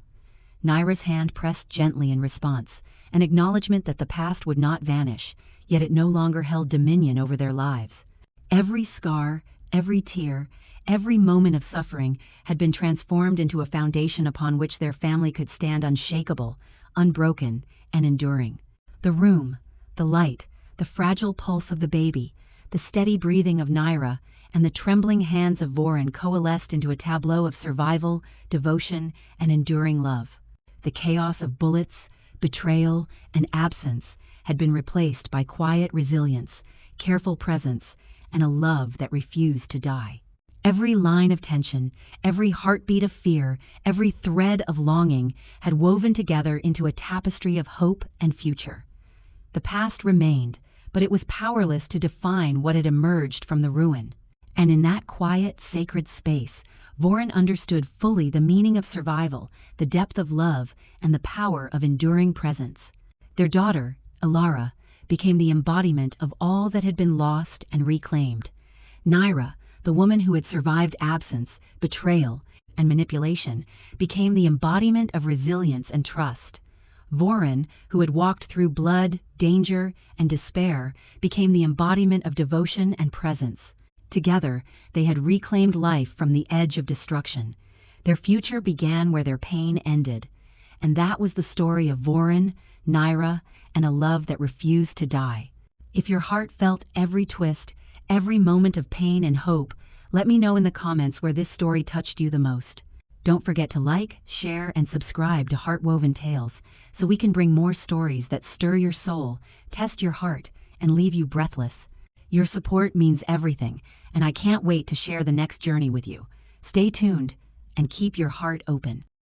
Nyra's hand pressed gently in response, an acknowledgement that the past would not vanish, yet it no longer held dominion over their lives. Every scar, every tear, every moment of suffering had been transformed into a foundation upon which their family could stand unshakable, unbroken, and enduring. The room, the light, the fragile pulse of the baby, the steady breathing of Nyra, and the trembling hands of Voren coalesced into a tableau of survival, devotion, and enduring love. The chaos of bullets, betrayal, and absence had been replaced by quiet resilience, careful presence, and a love that refused to die. Every line of tension, every heartbeat of fear, every thread of longing had woven together into a tapestry of hope and future. The past remained, but it was powerless to define what had emerged from the ruin. And in that quiet, sacred space, Voren understood fully the meaning of survival, the depth of love, and the power of enduring presence. Their daughter, Elara, became the embodiment of all that had been lost and reclaimed. Nyra, the woman who had survived absence, betrayal, and manipulation, became the embodiment of resilience and trust. Voren, who had walked through blood, danger, and despair, became the embodiment of devotion and presence. Together, they had reclaimed life from the edge of destruction. Their future began where their pain ended. And that was the story of Voren, Nyra, and a love that refused to die. If your heart felt every twist, every moment of pain and hope, let me know in the comments where this story touched you the most. Don't forget to like, share, and subscribe to Heartwoven Tales so we can bring more stories that stir your soul, test your heart, and leave you breathless. Your support means everything, and I can't wait to share the next journey with you. Stay tuned and keep your heart open.